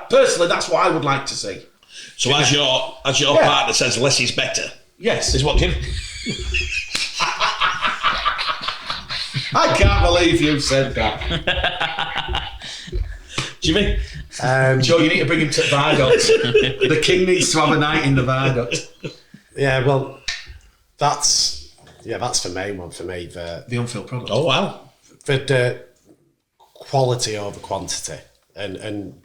Personally, that's what I would like to see. So as your partner says, less is better. Yes. Is what Tim? I can't believe you said that. Jimmy? Joe, you need to bring him to Viaduct. The king needs to have a night in the Viaduct. Yeah, well, that's the main one for me. The on-field product. Oh, wow. For the quality over quantity. And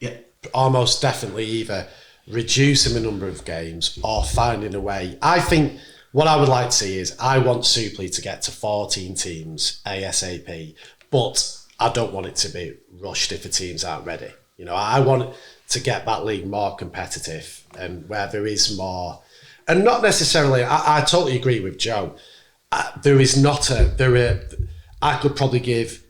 almost definitely either reducing the number of games or finding a way. I think what I would like to see is I want Super League to get to 14 teams ASAP, but I don't want it to be rushed if the teams aren't ready. I want to get that league more competitive and where there is more, and not necessarily. I totally agree with Joe. I could probably give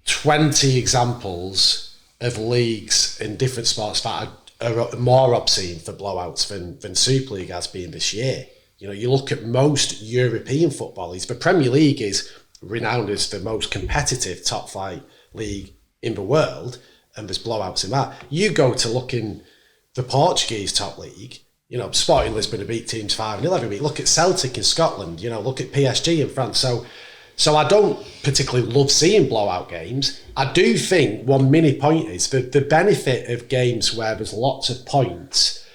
20 examples of leagues in different sports that are more obscene for blowouts than Super League has been this year. You know, you look at most European football leagues. The Premier League is renowned as the most competitive top flight league in the world, and there's blowouts in that. You go to look in the Portuguese top league, you know, Sporting Lisbon have beat teams 5-0 every week. Look at Celtic in Scotland, you know, look at PSG in France. So I don't particularly love seeing blowout games. I do think one mini point is the benefit of games where there's lots of points.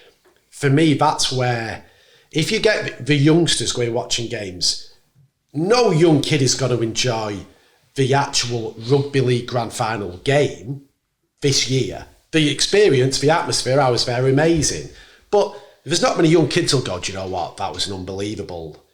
For me, that's where, if you get the youngsters going watching games, no young kid is going to enjoy the actual Rugby League Grand Final game this year. The experience, the atmosphere, I was there, amazing. But there's not many young kids who'll go, do you know what, that was an unbelievable.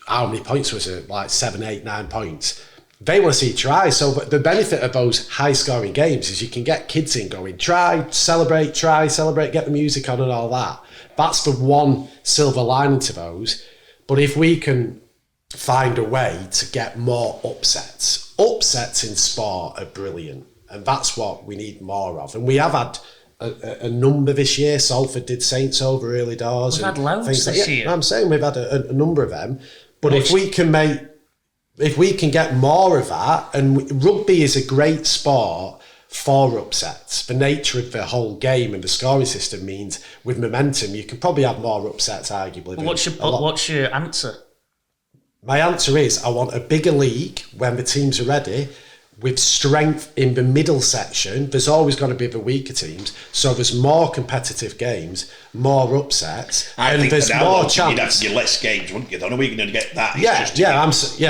How many points was it? Like 7, 8, 9 points. They want to see tries. So the benefit of those high-scoring games is you can get kids in going, try, celebrate, get the music on and all that. That's the one silver lining to those. But if we can find a way to get more upsets in sport are brilliant. And that's what we need more of. And we have had a number this year. Salford did Saints over early doors. We've had loads this year. I'm saying we've had a number of them. But if we can get more of that, and rugby is a great sport for upsets. The nature of the whole game and the scoring system means with momentum, you can probably have more upsets, arguably. What's your answer? My answer is I want a bigger league when the teams are ready, with strength in the middle section. There's always going to be the weaker teams, so there's more competitive games, more upsets, and there's more chance. You'd have to do less games, wouldn't you? I don't know where you're going to get that.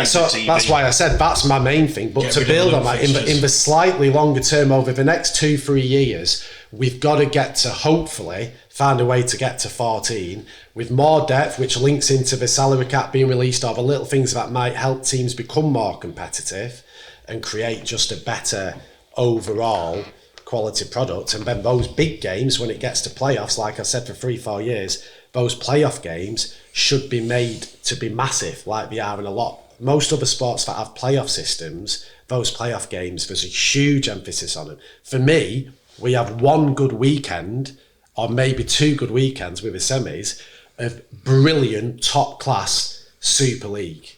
So that's why I said that's my main thing. But to build on that, in the slightly longer term, over the next 2-3 years, we've got to get to, hopefully, find a way to get to 14 with more depth, which links into the salary cap being released, or the little things that might help teams become more competitive and create just a better overall quality product. And then those big games, when it gets to playoffs, like I said, for 3-4 years, those playoff games should be made to be massive, like they are in a lot. Most other sports that have playoff systems, those playoff games, there's a huge emphasis on them. For me, we have one good weekend, or maybe 2 good weekends with the semis, of brilliant top-class Super League.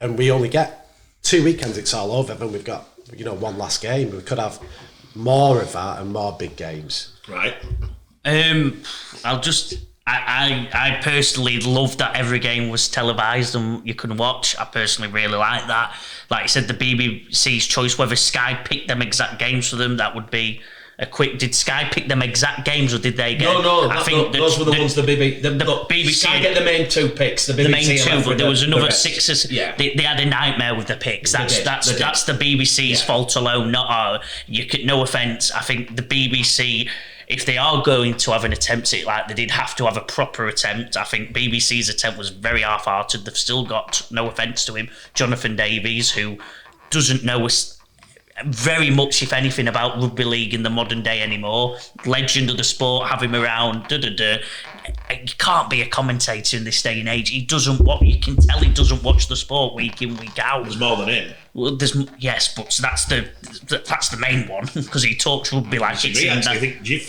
And we only get 2 weekends, it's all over. Then we've got, one last game. We could have more of that and more big games. Right. I personally love that every game was televised and you can watch. I personally really like that. Like you said, the BBC's choice, whether Sky picked them exact games for them, that would be a quick. Did Sky pick them exact games, or did they get? No. I think those were the ones the BBC. Sky get the main 2 picks. The main 2, but there was another 6. Yeah. They had a nightmare with the picks. That's the BBC's fault alone, not our. No offence. I think the BBC, if they are going to have an attempt at it like they did, have to have a proper attempt. I think BBC's attempt was very half-hearted. They've still got, no offence to him, Jonathan Davies, who doesn't know very much, if anything, about rugby league in the modern day anymore. Legend of the sport, have him around. He can't be a commentator in this day and age. He doesn't watch. You can tell he doesn't watch the sport week in, week out. There's more than him. Well, yes, but that's the main one, because he talks rugby like it's in that.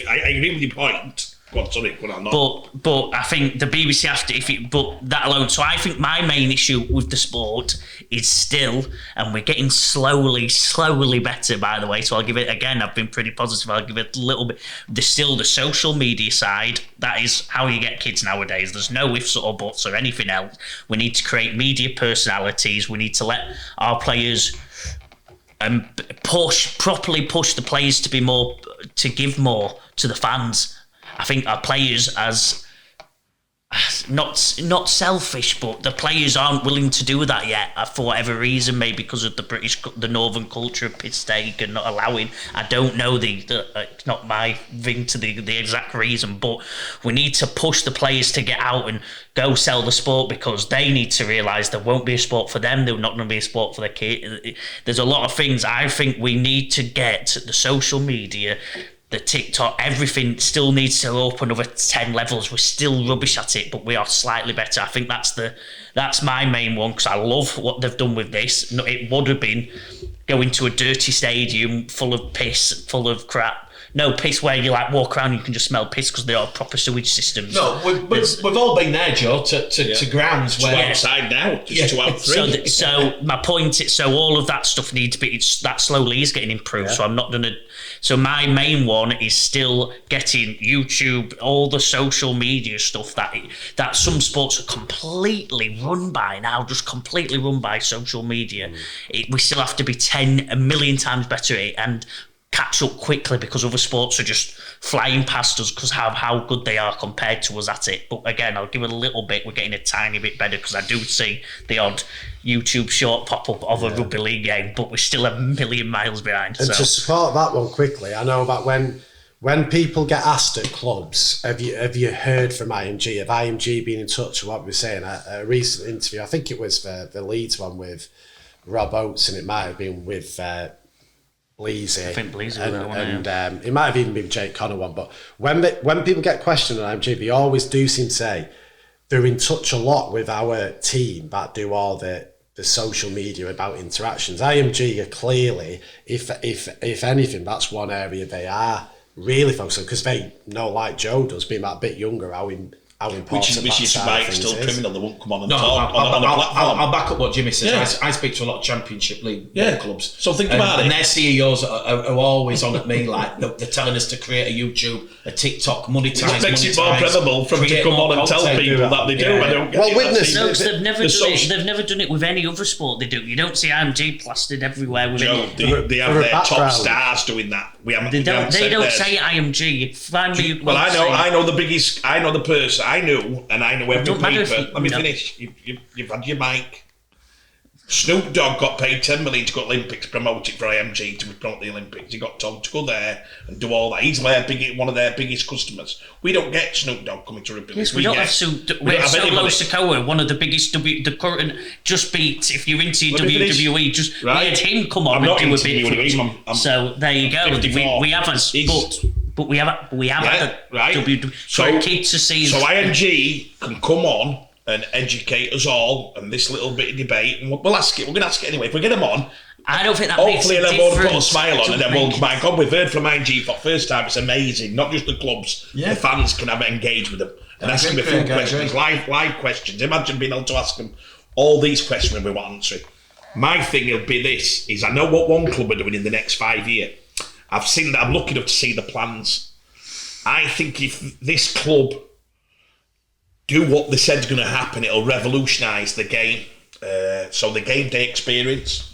I agree with your point. Go on, not. But I think the BBC have to, but that alone. So I think my main issue with the sport is still, and we're getting slowly better, by the way. So I'll give it, again, I've been pretty positive. I'll give it a little bit. There's still the social media side. That is how you get kids nowadays. There's no ifs or buts or anything else. We need to create media personalities. We need to let our players properly push the players to give more to the fans. I think our players, as not selfish, but the players aren't willing to do that yet for whatever reason, maybe because of the northern culture of piss take and not allowing. I don't know it's not my thing to the exact reason, but we need to push the players to get out and go sell the sport, because they need to realise there won't be a sport for them. There's not going to be a sport for their kid. There's a lot of things. I think we need to get the social media the TikTok, everything still needs to open another 10 levels. We're still rubbish at it, but we are slightly better. I think that's my main one, because I love what they've done with this. It would have been going to a dirty stadium full of piss, full of crap. No piss where you like walk around and you can just smell piss because they are proper sewage systems. No, we've all been there, Joe, to grounds where... outside now, just 2 out of 3. So my point is, so all of that stuff needs to be, that slowly is getting improved, so I'm not going to... So my main one is still getting YouTube, all the social media stuff that some sports are completely run by now, just completely run by social media. We still have to be 10 million times better at it, and catch up quickly, because other sports are just flying past us because how good they are compared to us at it. But again, I'll give it a little bit. We're getting a tiny bit better, because I do see the odd YouTube short pop up of a rugby league game, but we're still a million miles behind. And to support that one quickly, I know that when people get asked at clubs, have you heard from IMG? Have IMG been in touch with what we're saying? A recent interview, I think it was the Leeds one with Rob Oates, and it might have been with Bleasy. I think Bleasy and it might have even been Jake Connor one. But when people get questioned on IMG, they always do seem to say they're in touch a lot with our team that do all the social media about interactions. IMG are clearly, if anything, that's one area they are really focused on, because they know, like Joe does, being that bit younger, how important which is why it's still criminal. They won't come on and talk on a platform. I'll back up what Jimmy says. Yeah. I speak to a lot of Championship League clubs. So think about it. And their CEOs are always on at me like they're telling us to create a YouTube, a TikTok, monetize. It makes it more credible for them to come on and tell people that they do. Yeah. I don't get they've never done it with any other sport they do. You don't see IMG plastered everywhere with Joe, they have their top stars doing that. They don't say IMG. Find me. Well, I know the biggest. I know the person. I knew, and I know every paper. Let me finish. You've had your mic. Snoop Dogg got paid 10 million to go to Olympics, promote it for IMG to promote the Olympics. He got told to go there and do all that. He's one of their biggest customers. We don't get Snoop Dogg coming to Rugby. Yes, we don't have Solo Sikoa, one of the biggest the current just beat. If you're into WWE, just we had him come on and do a bit. So there you go. We haven't, but we have had a for a kid to see. So IMG can come on and educate us all, and this little bit of debate, and we'll ask it. We're going to ask it anyway. If we get them on, I don't think that hopefully makes a they'll difference. put a smile on, and then we'll, my God, we've heard from IMG for the first time. It's amazing. Not just the clubs, the fans can have engaged with them and ask them a few questions, live questions. Imagine being able to ask them all these questions and we want answering. My thing will be this: is I know what one club are doing in the next 5 years. I've seen that. I'm lucky enough to see the plans. I think if this club do what they said is going to happen, it'll revolutionise the game. So the game day experience,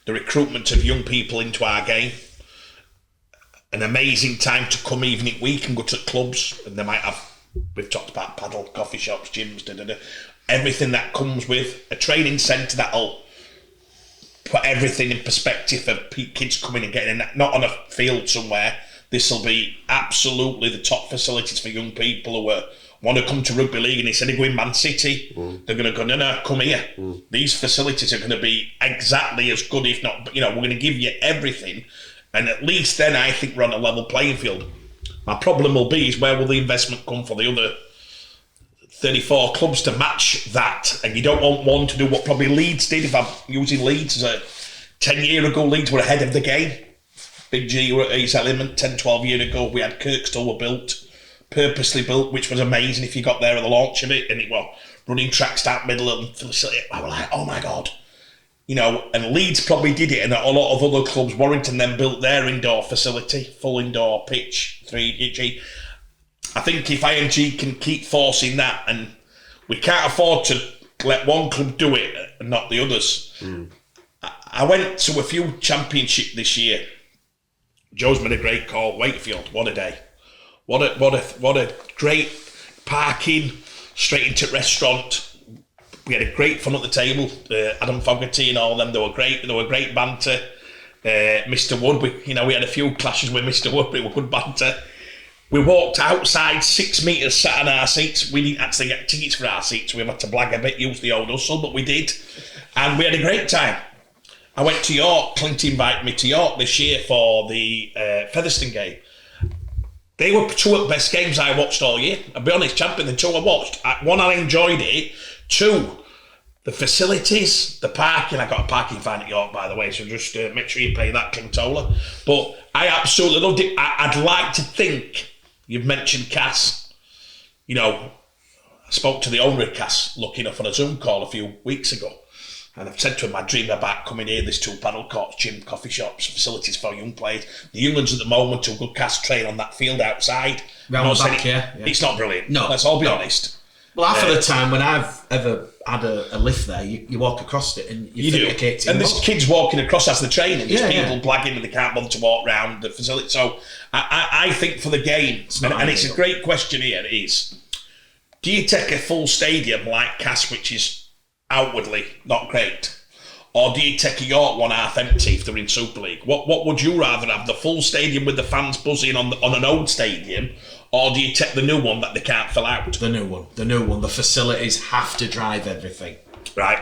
the recruitment of young people into our game, an amazing time to come evening week and go to clubs, and they might have, we've talked about paddle, coffee shops, gyms, everything that comes with a training centre that'll put everything in perspective for kids coming and getting in, not on a field somewhere. This will be absolutely the top facilities for young people who want to come to Rugby League, and instead of going Man City, they're going to go, no, come here. These facilities are going to be exactly as good, if not, we're going to give you everything. And at least then I think we're on a level playing field. My problem will be is where will the investment come for the other 34 clubs to match that? And you don't want one to do what probably Leeds did. If I'm using Leeds as 10 years ago, Leeds were ahead of the game. Big G were at his element 10, 12 years ago. We had Kirkstall were built, purposely built, which was amazing if you got there at the launch of it, and it was running tracks down middle and facility. I was like, oh my God. And Leeds probably did it, and a lot of other clubs, Warrington then built their indoor facility, full indoor pitch, 3G. I think if IMG can keep forcing that, and we can't afford to let one club do it and not the others. I went to a few championship this year. Joe's made a great call. Wakefield, what a day. What a great parking, straight into restaurant. We had a great fun at the table. Adam Fogarty and all them, they were great banter. Mr. Wood, we had a few clashes with Mr. Wood, but it was good banter. We walked outside 6 metres, sat on our seats. We didn't actually get tickets for our seats. We had to blag a bit, use the old hustle, but we did. And we had a great time. I went to York. Clint invited me to York this year for the Featherstone game. They were two of the best games I watched all year. I'll be honest, champion, the two I watched. One, I enjoyed it. Two, the facilities, the parking. I got a parking fine at York, by the way, so just make sure you pay that, Clintola. But I absolutely loved it. I'd like to think, you've mentioned Cass. You know, I spoke to the owner of Cass, lucky enough, on a Zoom call a few weeks ago. And I've said to him, I dream about coming here. There's 2 paddle courts, gym, coffee shops, facilities for young players. The young ones at the moment, 2 good Cass train on that field outside. It's not brilliant. No. Let's all be honest. Well, half of the time when I've ever had a lift there, you walk across it and you think do. And there's kids walking across as the train, and there's people blagging and they can't bother to walk round the facility. So I think for the game, and it's a great question here, is, do you take a full stadium like Cass, which is outwardly not great, or do you take a York one half empty if they're in Super League? What would you rather have, the full stadium with the fans buzzing on an old stadium, or do you take the new one that they can't fill out? The new one. The facilities have to drive everything, right?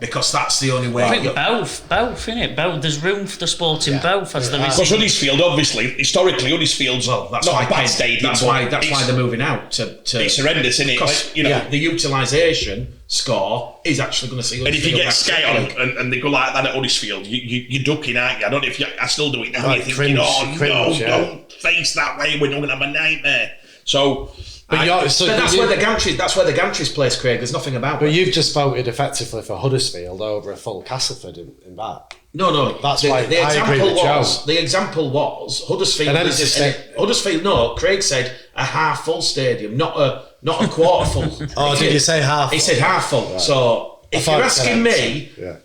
Because that's the only way. I think both, innit? Both. There's room for the sport in both, as there is. Because Huddersfield, obviously, historically, Huddersfield's that's not why a bad stadium. That's why they're moving out to. It's horrendous, isn't it? Because the utilisation score is actually going to see. And if you get Sky on and they go like that at Huddersfield, you're ducking, aren't you? I don't know if I still do it now. You're thinking, don't face that way. We're not going to have a nightmare. So. But that's where the gantries place, Craig. There's nothing about it. But you've just voted effectively for Huddersfield over a full Castleford in that. No. That's why I agree with Joe. The example was Huddersfield. Huddersfield. No, Craig said a half full stadium, not a quarter full. Did you say half? He said half full. Right. So if you're asking me. Yeah.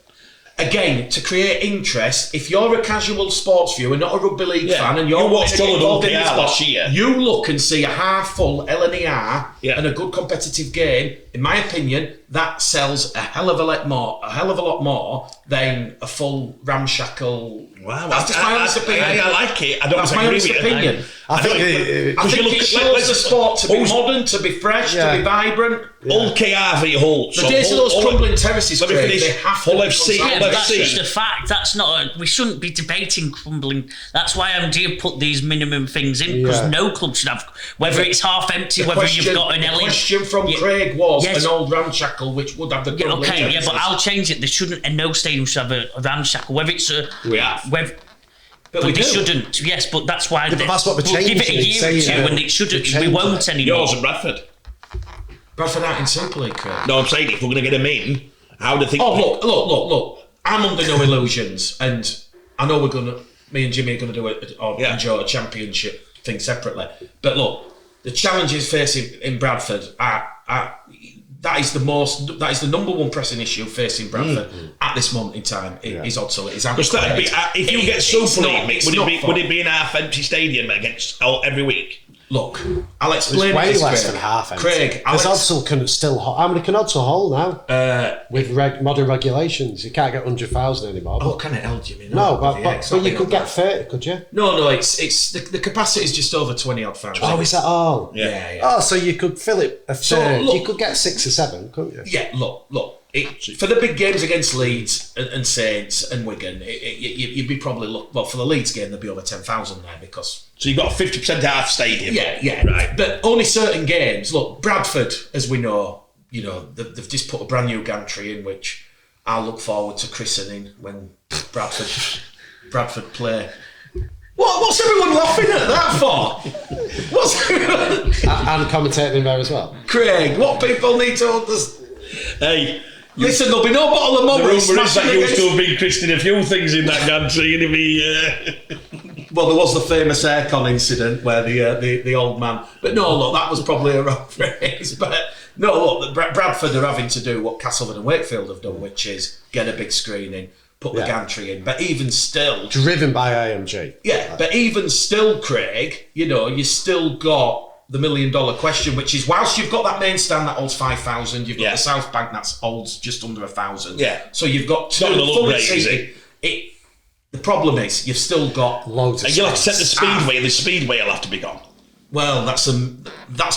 Again, to create interest, if you're a casual sports viewer, not a rugby league fan, and you're watched all involved of in this last year, you look and see a half-full LNER and a good competitive game. In my opinion, that sells a hell of a lot more than a full ramshackle. Wow, that's just my honest opinion. I like it. I don't that's my honest opinion. I think it shows the sport to be modern, to be fresh, to be vibrant. All KRV Hull. The days of those crumbling terraces, Craig, they have to be FC. That's just a fact. That's not. We shouldn't be debating crumbling. That's why MD put these minimum things in, because no club should have. Whether it's half empty, whether you've got an The question from Craig was an old ramshackle which would have the crumbling terraces. But I'll change it. There shouldn't. And no stadium should have a ramshackle. Whether it's a. But they shouldn't. Yes, but that's why. But that's what we're changing. Give it a year or two, and it shouldn't. We won't anymore. Yours and Bradford. Bradford aren't in Super League, Craig. No, I'm saying if we're going to get them in, how do you think? Oh, look. I'm under no illusions, and I know me and Jimmy are going to do enjoy a championship thing separately. But look, the challenges facing in Bradford that is the number one pressing issue facing Bradford at this moment in time. Is Odsal. If you get Super League, would it be an half empty stadium against every week? Look, I'll explain. There's way less than half empty. Craig, because Odsal can still. How many can Odsal hold now? With modern regulations, you can't get 100,000 anymore. Oh, can it help you? No, but you could get 30, could you? No. It's the capacity is just over 20 odd thousand. Oh, is that all? Yeah. Oh, so you could fill it a third. You could get 6 or 7, couldn't you? Yeah. Look. For the big games against Leeds and Saints and Wigan, you'd be probably for the Leeds game there'd be over 10,000 there because. So you've got a 50% half stadium. Yeah. Right. But only certain games. Look, Bradford, as we know, they've just put a brand new gantry in, which I'll look forward to christening when Bradford play. What's everyone laughing at that for? And commentating in there as well. Craig, what people need to understand. Hey. Listen, there'll be no bottle of Mulberry. The rumour is that you used to have been christening a few things in that gantry, and it'd be. Well, there was the famous aircon incident where the old man. But no, look, that was probably a wrong phrase. But no, look, Bradford are having to do what Castleford and Wakefield have done, which is get a big screen in, put the gantry in. But even still, driven by AMG. Yeah, but even still, Craig, you still got the $1 million question, which is whilst you've got that main stand that holds 5,000, you've got the South Bank that holds just under 1,000. Yeah. So you've got two fully seated. The problem is you've still got loads of space. You'll have to set the speedway. The speedway will have to be gone. Well, that's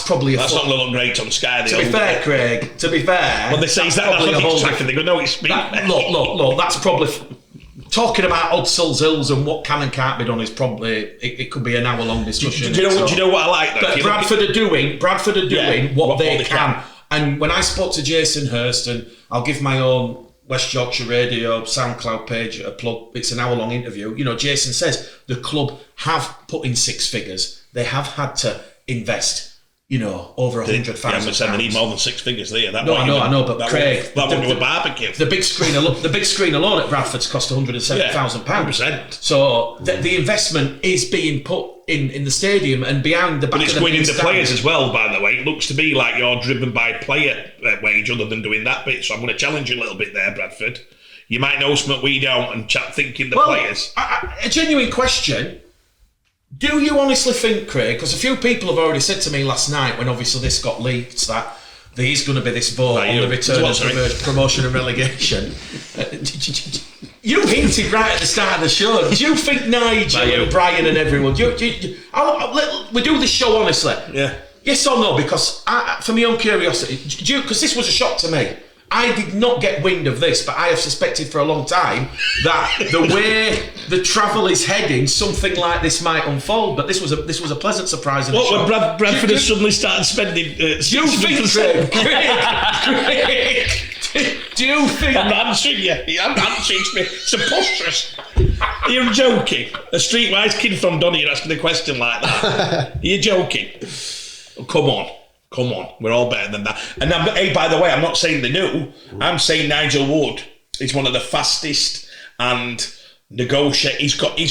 probably that's not going to look great on Sky. To be fair, Craig. Well, they say is that not a track, and they go, no, it's speedway. Look. That's probably talking about Odsall's Hills and what can and can't be done is probably it could be an hour-long discussion. Do you know what I like? Though? But Bradford are doing what they can. And when I spoke to Jason Hurst, and I'll give my own West Yorkshire Radio SoundCloud page a plug, it's an hour-long interview. You know, Jason says the club have put in six figures. They have had to invest, you know, over £100,000. Yeah, they need more than six figures there. I know, but Craig, that won't do a barbecue. The big screen alone at Bradford's cost £170,000. 100%. So the investment is being put in the stadium and behind the back. But it's going into players as well, by the way. It looks to me like you're driven by player wage other than doing that bit. So I'm going to challenge you a little bit there, Bradford. You might know something we don't, and thinking the players. A genuine question. Do you honestly think, Craig, because a few people have already said to me last night when obviously this got leaked that there is going to be this vote on the return of promotion and relegation. You hinted right at the start of the show. Do you think Nigel and Brian and everyone, we do this show honestly? Yeah. Yes or no? Because for my own curiosity, because this was a shock to me. I did not get wind of this, but I have suspected for a long time that the way the travel is heading, something like this might unfold. But this was a pleasant surprise. When Bradford has suddenly started spending. Do you think, Craig? Do you think? I'm not answering you. I'm answering me. It's preposterous. You're joking. A streetwise kid from Donny, you're asking a question like that. You're joking. Oh, come on, we're all better than that. And hey, by the way, I'm not saying they knew. I'm saying Nigel Wood is one of the fastest and negotiate. He's got it.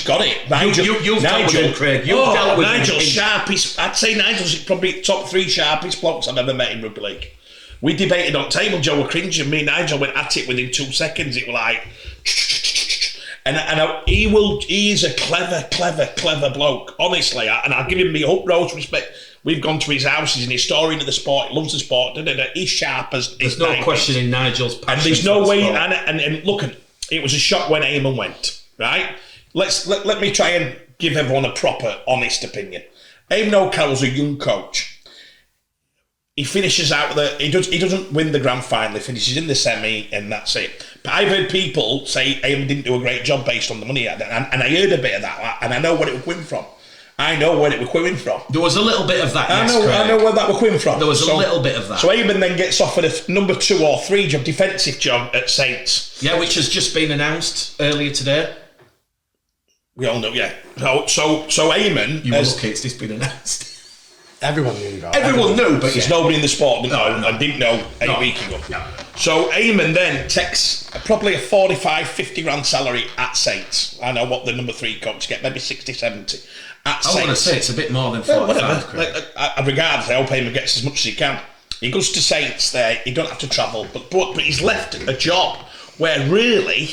You've dealt with him, Craig. You've dealt with Nigel's him. sharpest. I'd say Nigel's probably top three sharpest blokes I've ever met in rugby league. We debated on table. Joe were cringing. Me and Nigel went at it within 2 seconds. It was like, and he is a clever bloke. Honestly, and I'll give him my utmost respect. We've gone to his house. He's an historian of the sport. He loves the sport. He's sharp as. There's no questioning Nigel's passion. And there's no way. And look, it was a shock when Eamon went. Right. Let me try and give everyone a proper, honest opinion. Eamon O'Carroll's a young coach. He finishes out he doesn't win the grand final. He finishes in the semi, and that's it. But I've heard people say Eamon didn't do a great job based on the money he had, and I heard a bit of that, and I know where it was coming from. There was a little bit of that. I know where that was coming from. There was a little bit of that. So Eamon then gets offered a number 2 or 3 job, defensive job at Saints. Yeah, which has just been announced earlier today. We all know, yeah. So Eamon. You were lucky it's just been announced. Everyone knew that. Everyone knew, but there's nobody in the sport that I didn't know 8 weeks ago. No. So Eamon then takes probably a 45, 50 grand salary at Saints. I know what the number 3 coach get, maybe 60, 70 at Saints. I want to say it's a bit more than 45. Regardless, I hope Eamon gets as much as he can. He goes to Saints there, he don't have to travel, but he's left a job where really,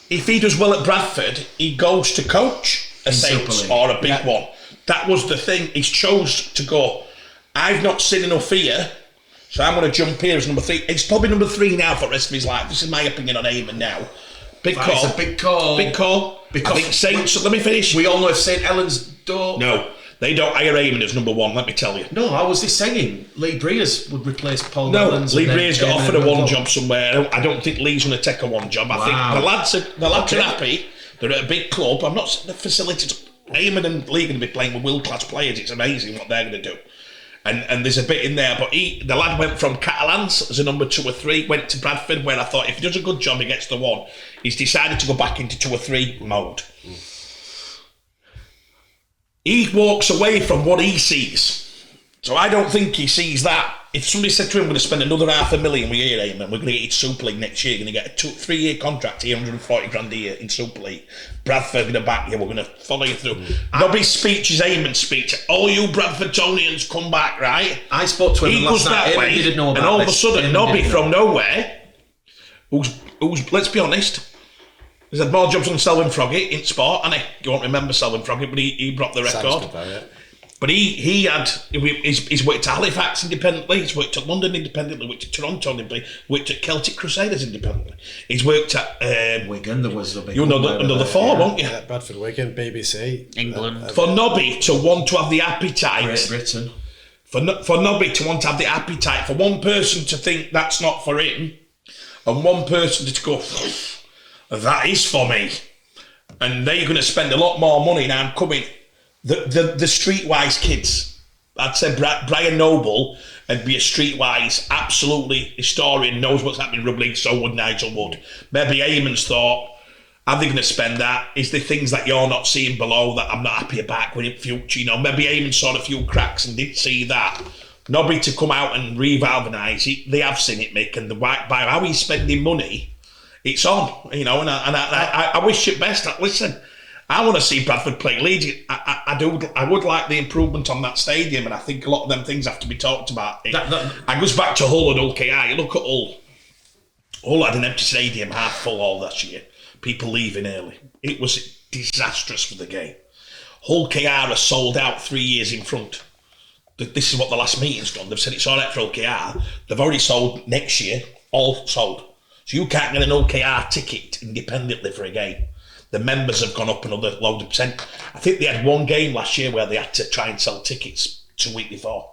if he does well at Bradford, he goes to coach a Saints or a big one. That was the thing. He's chose to go, I've not seen enough here, so I'm going to jump here as number 3. He's probably number 3 now for the rest of his life. This is my opinion on Eamon now. Big call. It's a big call. Big call. Because I think Saints, let me finish. We all know if St Helens don't. No, they don't hire Eamon as number 1, let me tell you. No, I was just saying Lee Breers would replace Paul Nellens. Lee Breers got offered a 1 job somewhere. I don't think Lee's going to take a 1 job. I think the lads are happy. They're at a big club. I'm not the facilities. Eamon and Lee are going to be playing with world-class players. It's amazing what they're going to do. And there's a bit in there, but the lad went from Catalans as a number 2 or 3, went to Bradford, where I thought if he does a good job, he gets the 1. He's decided to go back into 2 or 3 mode. He walks away from what he sees. So I don't think he sees that. If somebody said to him, we're going to spend another £500,000 a year, Eamon, we're going to get you Super League next year, you're going to get a 3-year contract, 140 grand a year in Super League. Bradford are going to back you, we're going to follow you through. Nobby's speech is Eamon's speech. All you Bradfordtonians come back, right? I spoke to him last night, he didn't know about and all this. of a sudden, Nobby from nowhere, who's let's be honest, he's had more jobs than Selwyn Froggy in sport, and you won't remember Selwyn Froggy, but he broke the record. But he's worked at Halifax independently, he's worked at London independently, worked at Toronto independently, worked at Celtic Crusaders independently. He's worked at Wigan, there was a big another 4, won't you? Yeah, Bradford, Wigan, BBC. England. For Nobby to want to have the appetite. Great Britain. For Nobby to want to have the appetite, for one person to think that's not for him, and one person to go, that is for me. And they're going to spend a lot more money now. I'm coming. The streetwise kids, I'd say Brian Noble would be a streetwise, absolutely historian, knows what's happening in Rugby League, so would Nigel Wood. Maybe Eamon's thought, are they going to spend that? Is there things that you're not seeing below that I'm not happy about in future? You know, maybe Eamon saw a few cracks and didn't see that. Nobody to come out and revalvanise it. They have seen it, Mick, and by how he's spending money, it's on. You know, and I wish it best. Listen, I want to see Bradford play Leeds. I would like the improvement on that stadium, and I think a lot of them things have to be talked about. It goes back to Hull and Hull KR. You look at Hull. Hull had an empty stadium, half full all this year. People leaving early. It was disastrous for the game. Hull KR are sold out 3 years in front. This is what the last meeting's done. They've said it's all right for Hull KR. They've already sold next year, all sold. So you can't get an Hull KR ticket independently for a game. The members have gone up another load of percent. I think they had one game last year where they had to try and sell tickets 2 weeks before.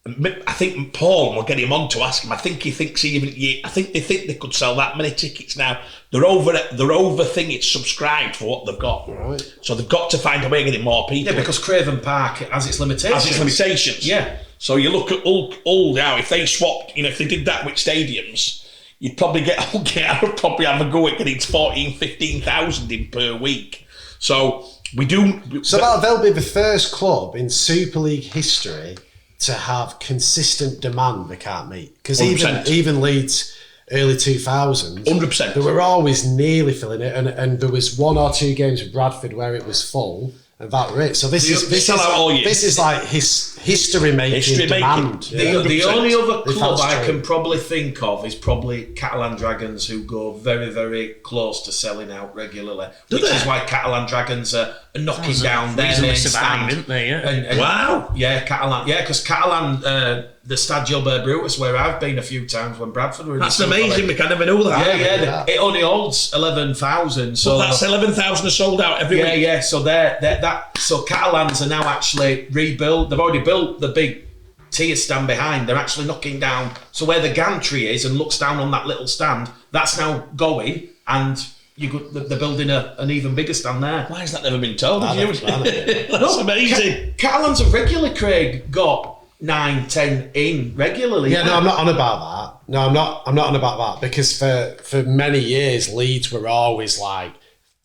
I think Paul, we'll get him on to ask him. I think he thinks I think they think they could sell that many tickets now. They're over thing. It's subscribed for what they've got. Right. So they've got to find a way of getting more people. Yeah, because Craven Park has its limitations. Yeah. So you look at Hull now. If they swapped, if they did that with stadiums, you'd probably get would probably have a go at getting 15,000 in per week. So we do. So they'll be the first club in Super League history to have consistent demand they can't meet. Because even Leeds early 2000s, 100%. They were always nearly filling it, and there was 1 or 2 games with Bradford where it was full, and that were it. So this is like history making demand. Yeah. The only other club I can probably think of is probably Catalan Dragons, who go very, very close to selling out regularly, which is why Catalan Dragons are knocking down their main stand. Wow. Yeah, Catalan. Yeah, because Catalan, the Stade Gilbert Brutus, where I've been a few times when Bradford were in That's amazing, Mick. I never knew that. Yeah. It only holds 11,000. So that's 11,000 are sold out every week. Yeah. So so Catalans are now actually rebuilt. They've already built the big tier stand behind. They're actually knocking down. So where the gantry is and looks down on that little stand, that's now going, and they're building an even bigger stand there. Why has that never been told? That's amazing. Catalans have regularly, Craig, got 9-10 in regularly. Yeah, no, I'm not on about that. No, I'm not on about that, because for many years Leeds were always like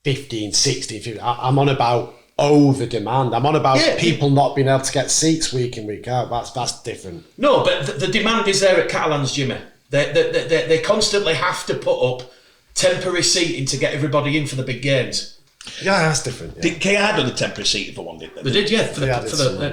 15, 16, 15. I'm on about over demand. I'm on about people not being able to get seats week in, week out. That's different. No, but the demand is there at Catalans, Jimmy. They constantly have to put up temporary seating to get everybody in for the big games. Yeah, that's different. Did KR do the temporary seating for one? Did they? They did, yeah.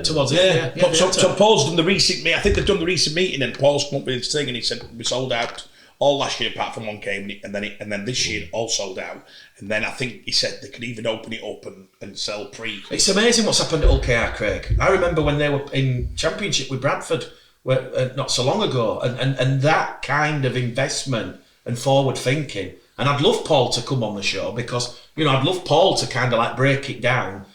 Towards it. Yeah. So Paul's done the recent meeting. I think they've done the recent meeting, and Paul's come up with his thing, and he said we sold out all last year apart from one game, and then this year all sold out. And then I think he said they could even open it up and sell pre. It's amazing what's happened at Hull KR, Craig. I remember when they were in Championship with Bradford not so long ago, and that kind of investment and forward thinking. And I'd love Paul to come on the show, because, I'd love Paul to kind of like break it down,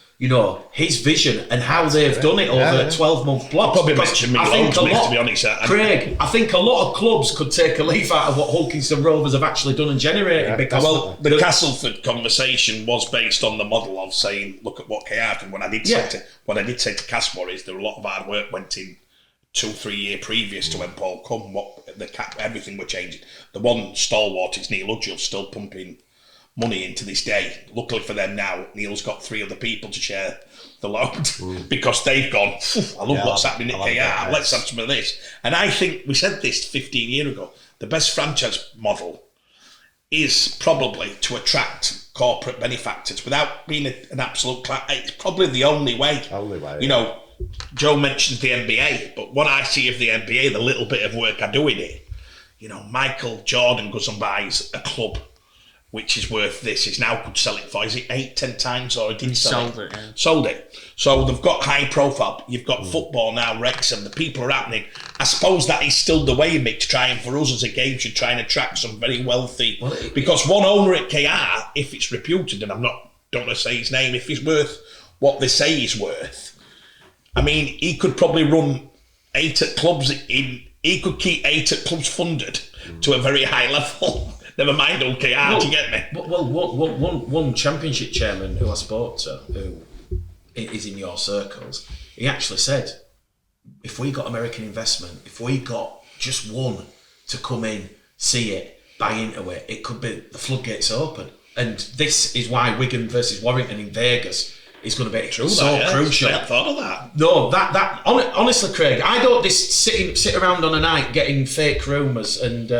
his vision and how they've done it over a 12-month block. Probably mentioned me loads, to be honest. Craig, I think a lot of clubs could take a leaf out of what Hulkingston Rovers have actually done and generated. Because the Castleford conversation was based on the model of saying, look at what KR did. What I did say to Casmore is there were a lot of hard work went in 2-3 years previous to when Paul come. Everything were changing. The one stalwart is Neil Udgell, still pumping money into this day. Luckily for them now, Neil's got 3 other people to share the load because they've gone, I love what's happening at KR, let's have some of this. And I think, we said this 15 years ago, the best franchise model is probably to attract corporate benefactors without being an absolute it's probably the only way. Joe mentions the NBA, but what I see of the NBA, the little bit of work I do in it, Michael Jordan goes and buys a club which is worth this. He's now could sell it for, is it 8-10 times, or he sold it? Sold it. So they've got high profile. You've got football now, Wrexham. The people are happening. I suppose that is still the way, Mick, to try and, for us as a game, should try and attract some very wealthy. Because one owner at KR, if it's reputed, and don't want to say his name, if he's worth what they say he's worth, I mean, he could probably run 8 at clubs he could keep 8 at clubs funded to a very high level. Never mind OKR, do you get me? Well, one championship chairman who I spoke to, who is in your circles, he actually said, if we got American investment, if we got just one to come in, see it, buy into it, it could be the floodgates open. And this is why Wigan versus Warrington in Vegas is going to be crucial. I hadn't thought of that. No, honestly, Craig, I don't sit around on a night getting fake rumours and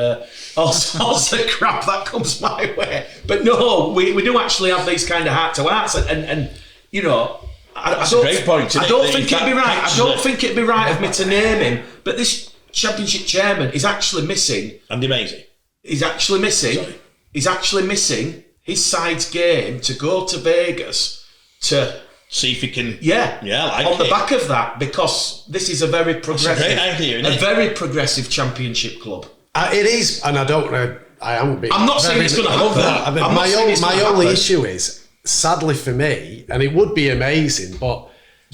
all sorts of crap that comes my way. But no, we do actually have these kind of heart-to-hearts, and you know, I don't think it'd be right. I don't think it'd be right of me to name him, but this championship chairman is actually missing. Andy Maisie. He's actually missing his side's game to go to Vegas to see if he can. On the back of that, because this is a very progressive, that's a great idea, isn't it? very progressive championship club. It is, and I don't know. I'm not saying it's going to happen. My only issue is, sadly for me, and it would be amazing, but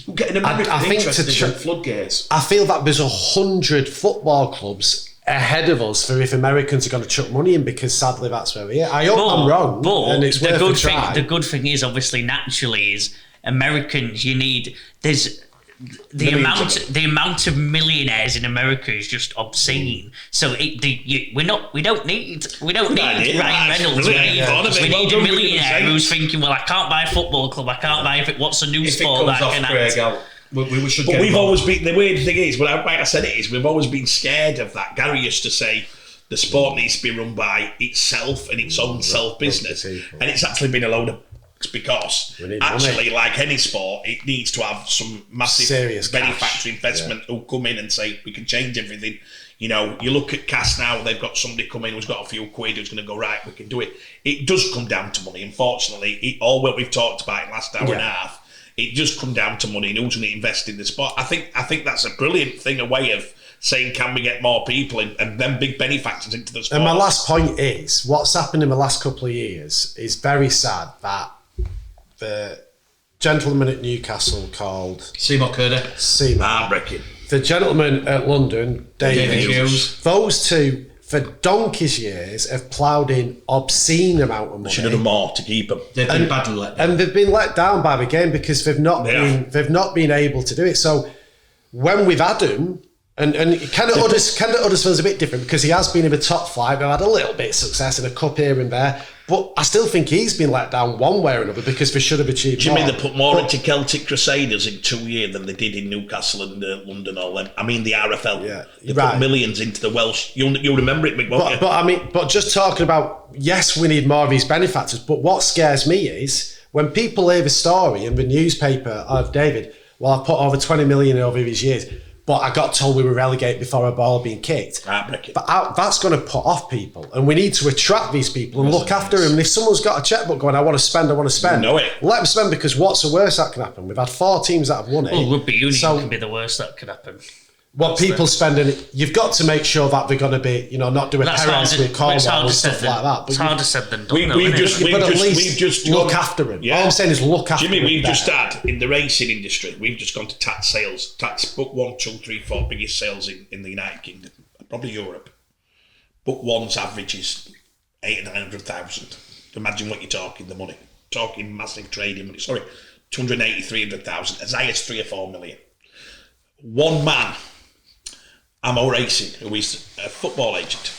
we'll get an American interest in floodgates. I feel that there's 100 football clubs ahead of us for if Americans are going to chuck money in, because sadly that's where we are. I hope I'm wrong, and it's worth a try. The good thing is, obviously, naturally, is Americans. There's the amount of millionaires in America is just obscene. So we don't need Ryan Reynolds. We need a millionaire who's thinking, well, I can't buy a football club. I can't buy what's a new sport that I can act. We should. But we've always been. The weird thing is, like I said, we've always been scared of that. Gary used to say the sport needs to be run by itself and its own self business, and it's actually been a load of because actually, like any sport, it needs to have some massive serious benefactor investment who come in and say we can change everything. You know, you look at Cass now; they've got somebody come in who's got a few quid who's going to go right. We can do it. It does come down to money. Unfortunately, all what we've talked about in the last hour and a half. It just come down to money and who's going to invest in the sport. I think that's a brilliant thing, a way of saying, can we get more people and then big benefactors into the sport? And my last point is, what's happened in the last couple of years is very sad that the gentleman at Newcastle called Seymour Curdy. Heartbreaking. The gentleman at London, David Hughes. Those two, for donkey's years, have ploughed in obscene amount of money. Should have done more to keep them. They've been badly let down. And they've been let down by the game because they've not been able to do it. So when we've had them, and Kenneth Huddersfield's a bit different because he has been in the top flight. They've had a little bit of success in a cup here and there, but I still think he's been let down one way or another because they should have achieved more. Do you mean they put more into Celtic Crusaders in 2 years than they did in Newcastle and London or them? I mean the RFL. Yeah, they put millions into the Welsh. You'll remember it, Mick, won't you? But just talking about, yes, we need more of these benefactors, but what scares me is when people hear the story in the newspaper of David, well, I put over 20 million over these years, but I got told we were relegated before a ball being kicked. But that's going to put off people, and we need to attract these people and look after them. And if someone's got a checkbook going, I want to spend, let them spend, because what's the worst that can happen? We've had 4 teams that have won it. Well, Rugby Union can be the worst that could happen. What people spending, you've got to make sure that they're going to be, not doing parents with Cornwall and stuff like that. But it's harder said than done. We've just look after them. Yeah. All I'm saying is look after them. Jimmy, we've just had, in the racing industry, we've just gone to tax sales. Tax book 1, 2, 3, 4 biggest sales in the United Kingdom, probably Europe. Book 1's average is 800,000 and 900,000. Imagine what you're talking, the money. Talking massive trading money. 280, 300,000, as high as 3 or 4 million. One man, Ammo Racing, who is a football agent.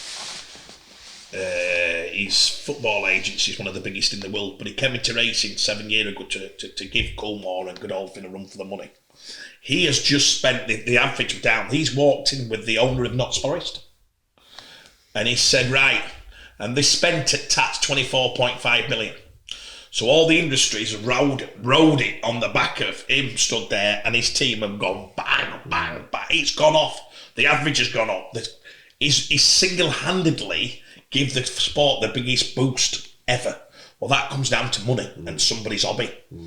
His football agency is one of the biggest in the world, but he came into racing 7 years ago to give Coolmore and Godolphin a run for the money. He has just spent the average down. He's walked in with the owner of Notts Forest, and he said, right, and they spent at tax 24.5 million. So all the industries rode it on the back of him stood there, and his team have gone bang, bang, bang. It's gone off. The average has gone up. He's single-handedly give the sport the biggest boost ever. Well, that comes down to money and somebody's hobby. Do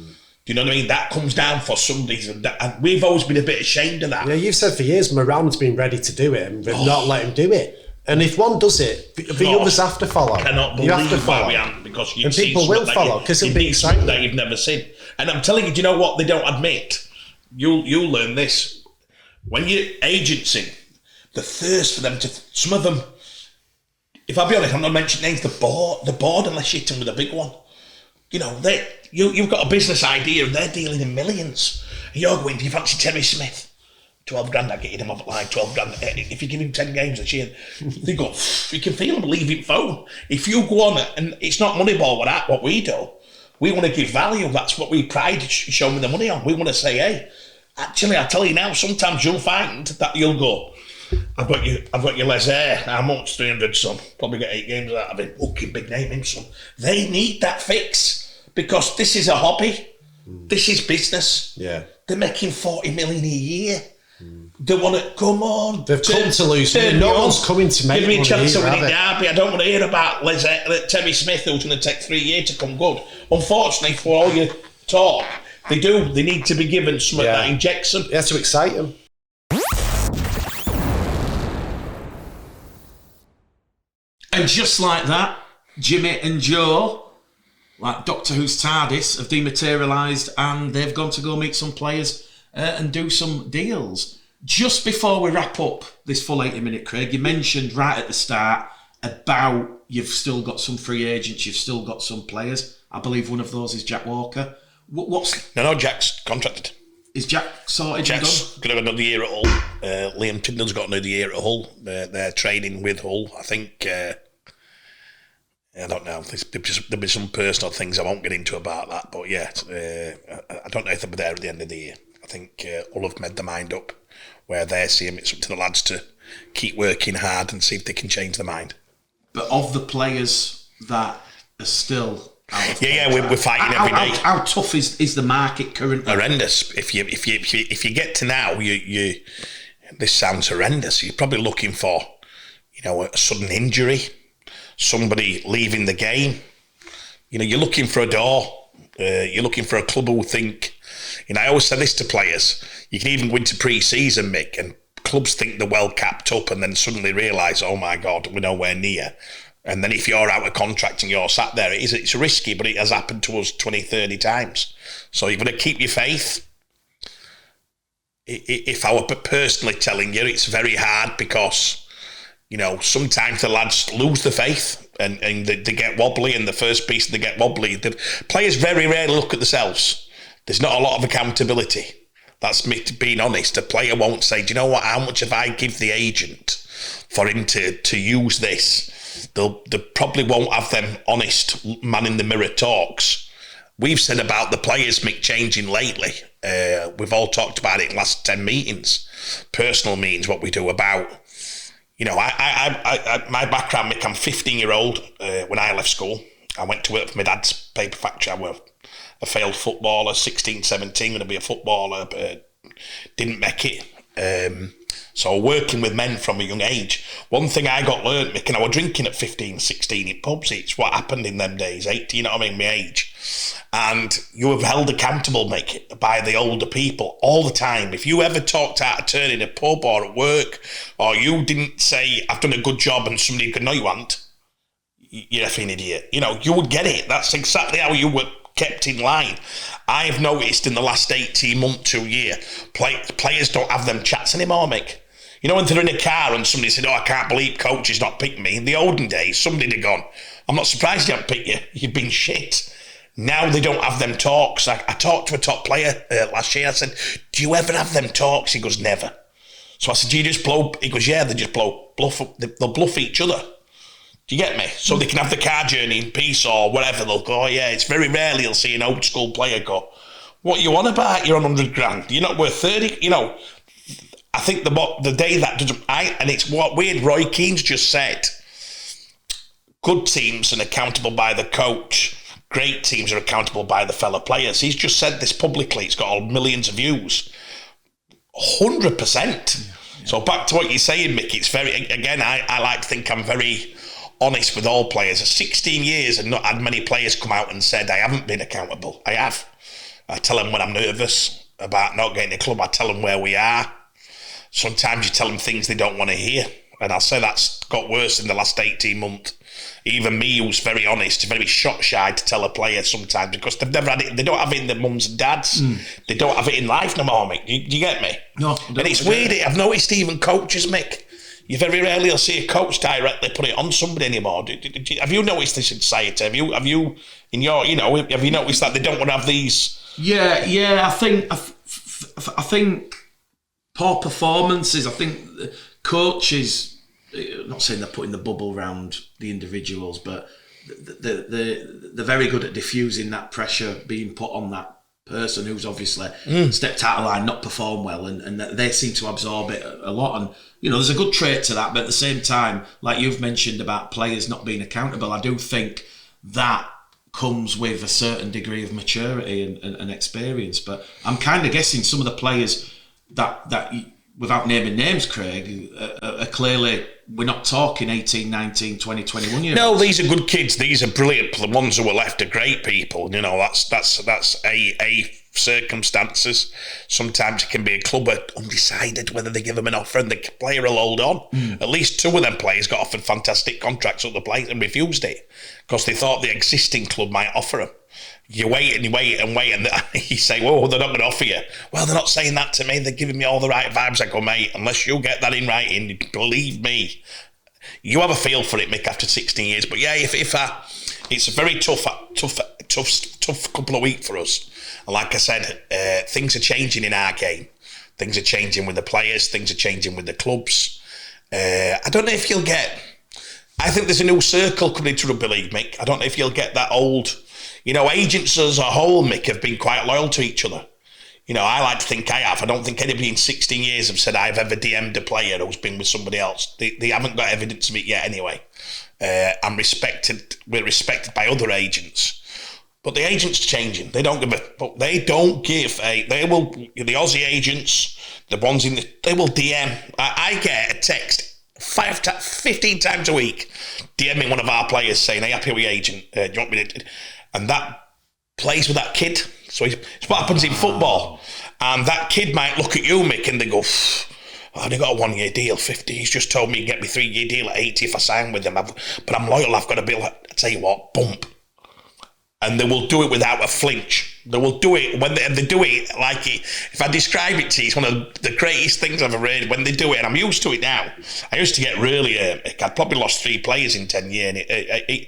you know what I mean? That comes down for somebody's, and we've always been a bit ashamed of that. Yeah, you've said for years Moran's been ready to do it, and they've not let him do it. And if one does it, the others have to follow. I cannot believe why we haven't, because you've seen people will follow because it'll be exciting that you've never seen. And I'm telling you, do you know what they don't admit? You'll learn this when you're agenting. The thirst for them to, some of them, if I'll be honest, I'm not mentioning names, the board unless you hit them with a big one. You know, you've got a business idea and they're dealing in millions. And you're going, do you fancy Terry Smith? 12 grand, I'd get him off at like 12 grand. If you give him 10 games this year, they go, you can feel him leaving phone. If you go on, and it's not Moneyball what we do, we want to give value. That's what we pride showing the money on. We want to say, hey, actually, I tell you now, sometimes you'll find that you'll go, I've got your Les Air, how much? 300, son. Probably get 8 games out of him. Okay, big name him, son. They need that fix because this is a hobby. This is business. Yeah. They're making 40 million a year. They want to come on. They've come to lose money. No one's coming to make money. Give me a chance to win it, Derby. I don't want to hear about Terry Smith, who's going to take 3 years to come good. Unfortunately, for all your talk, they do. They need to be given something that injects them. You have to excite them. And just like that, Jimmy and Joe, like Doctor Who's TARDIS, have dematerialised and they've gone to go meet some players and do some deals. Just before we wrap up this full 80-minute, Craig, you mentioned right at the start about you've still got some free agents, you've still got some players. I believe one of those is Jack Walker. No, Jack's contracted. Is Jack sorted? Jack's going to have another year at Hull. Liam Tyndall's got another year at Hull. They're training with Hull. I think, I don't know. There'll be some personal things I won't get into about that. But yeah, I don't know if they'll be there at the end of the year. I think Hull have made their mind up where they're seeing it's up to the lads to keep working hard and see if they can change their mind. But of the players that are still out of we're fighting every day. How tough is the market currently? Horrendous. If you get to now, you this sounds horrendous. You're probably looking for, a sudden injury, somebody leaving the game. You're looking for a door. You're looking for a club who think. I always say this to players. You can even go into pre-season, Mick, and clubs think they're well capped up and then suddenly realise, oh my God, we're nowhere near. And then if you're out of contract and you're sat there, it's risky, but it has happened to us 20, 30 times. So you've got to keep your faith. If I were personally telling you, it's very hard because, sometimes the lads lose the faith and they get wobbly, and the first piece they get wobbly. The players very rarely look at themselves. There's not a lot of accountability. That's me being honest. A player won't say, do you know what, how much have I give the agent for him to use this? They probably won't have them honest man in the mirror talks. We've said about the players, Mick, changing lately. We've all talked about it in the last 10 meetings, personal meetings, what we do about, my background, Mick, I'm 15-year-old when I left school. I went to work for my dad's paper factory. I was a failed footballer, 16, 17, going to be a footballer, but didn't make it. So working with men from a young age, one thing I got learnt, Mick, and I was drinking at 15, 16 in pubs. It's what happened in them days, 18, my age. And you were held accountable, Mick, by the older people all the time. If you ever talked out of turn in a pub or at work, or you didn't say, I've done a good job, and somebody could, no, you haven't, you're an effing idiot. You would get it. That's exactly how you were kept in line. I've noticed in the last 18 months to a year, players don't have them chats anymore, Mick. When they're in a car and somebody said, I can't believe coach has not picked me. In the olden days, somebody had gone, I'm not surprised he haven't picked you. You've been shit. Now they don't have them talks. I talked to a top player last year. I said, do you ever have them talks? He goes, never. So I said, do you just blow? He goes, yeah, they just bluff. They'll bluff each other. Do you get me? So they can have the car journey in peace or whatever. They'll go, it's very rarely you'll see an old school player go, what you on about? You're on 100 grand. You're not worth 30. I think the day that doesn't, and it's what weird Roy Keane's just said. Good teams are accountable by the coach. Great teams are accountable by the fellow players. He's just said this publicly. It's got all millions of views. 100%. Yeah. So back to what you're saying, Mick, it's very, again, I like to think I'm very honest with all players. 16 years and not had many players come out and said, I haven't been accountable. I have. I tell them when I'm nervous about not getting a club, I tell them where we are. Sometimes you tell them things they don't want to hear. And I'll say that's got worse in the last 18 months. Even me, who's very honest, very shot shy to tell a player sometimes because they've never had it. They don't have it in their mums and dads. They don't have it in life no more, Mick. Do you get me? No. And it's weird. I've noticed even coaches, Mick. You very rarely will see a coach directly put it on somebody anymore. Have you noticed this in society? Have you in your, have you noticed that they don't want to have these? Yeah. I think poor performances. I think coaches. I'm not saying they're putting the bubble around the individuals, but they're very good at diffusing that pressure being put on that person who's obviously stepped out of line, not performed well, and they seem to absorb it a lot. And there's a good trait to that, but at the same time, like you've mentioned about players not being accountable, I do think that comes with a certain degree of maturity and experience. But I'm kind of guessing some of the players that without naming names, Craig, are clearly, we're not talking 18, 19, 20, 21 years. No, these are good kids. These are brilliant. The ones who were left are great people. That's a circumstances. Sometimes it can be a club undecided whether they give them an offer and the player will hold on. At least two of them players got offered fantastic contracts at the place and refused it because they thought the existing club might offer them. You wait and you wait and wait, and you say, "Whoa, they're not going to offer you." Well, they're not saying that to me. They're giving me all the right vibes. I go, mate, unless you get that in writing, believe me, you have a feel for it, Mick, after 16 years. But yeah, if it's a very tough couple of weeks for us. And like I said, things are changing in our game. Things are changing with the players. Things are changing with the clubs. I don't know if you'll get. I think there's a new circle coming into Rugby League, Mick. I don't know if you'll get that old. Agents as a whole, Mick, have been quite loyal to each other. I like to think I have. I don't think anybody in 16 years have said I've ever DM'd a player who's been with somebody else. They haven't got evidence of it yet anyway. We're respected by other agents. But the agents are changing. The Aussie agents, the ones they will DM. I get a text 15 times a week DMing one of our players saying, "Hey, happy with your agent. Do you want me to..." And that plays with that kid. So it's what happens in football. And that kid might look at you, Mick, and they go, "I only got a 1 year deal, 50. He's just told me to get me 3 year deal at 80 if I sign with him. But I'm loyal, I've got to be like," I tell you what, bump. And they will do it without a flinch. They will do it when they do it like it. If I describe it to you, it's one of the greatest things I've ever heard when they do it. And I'm used to it now. I used to get really, I'd probably lost 3 players in 10 years. And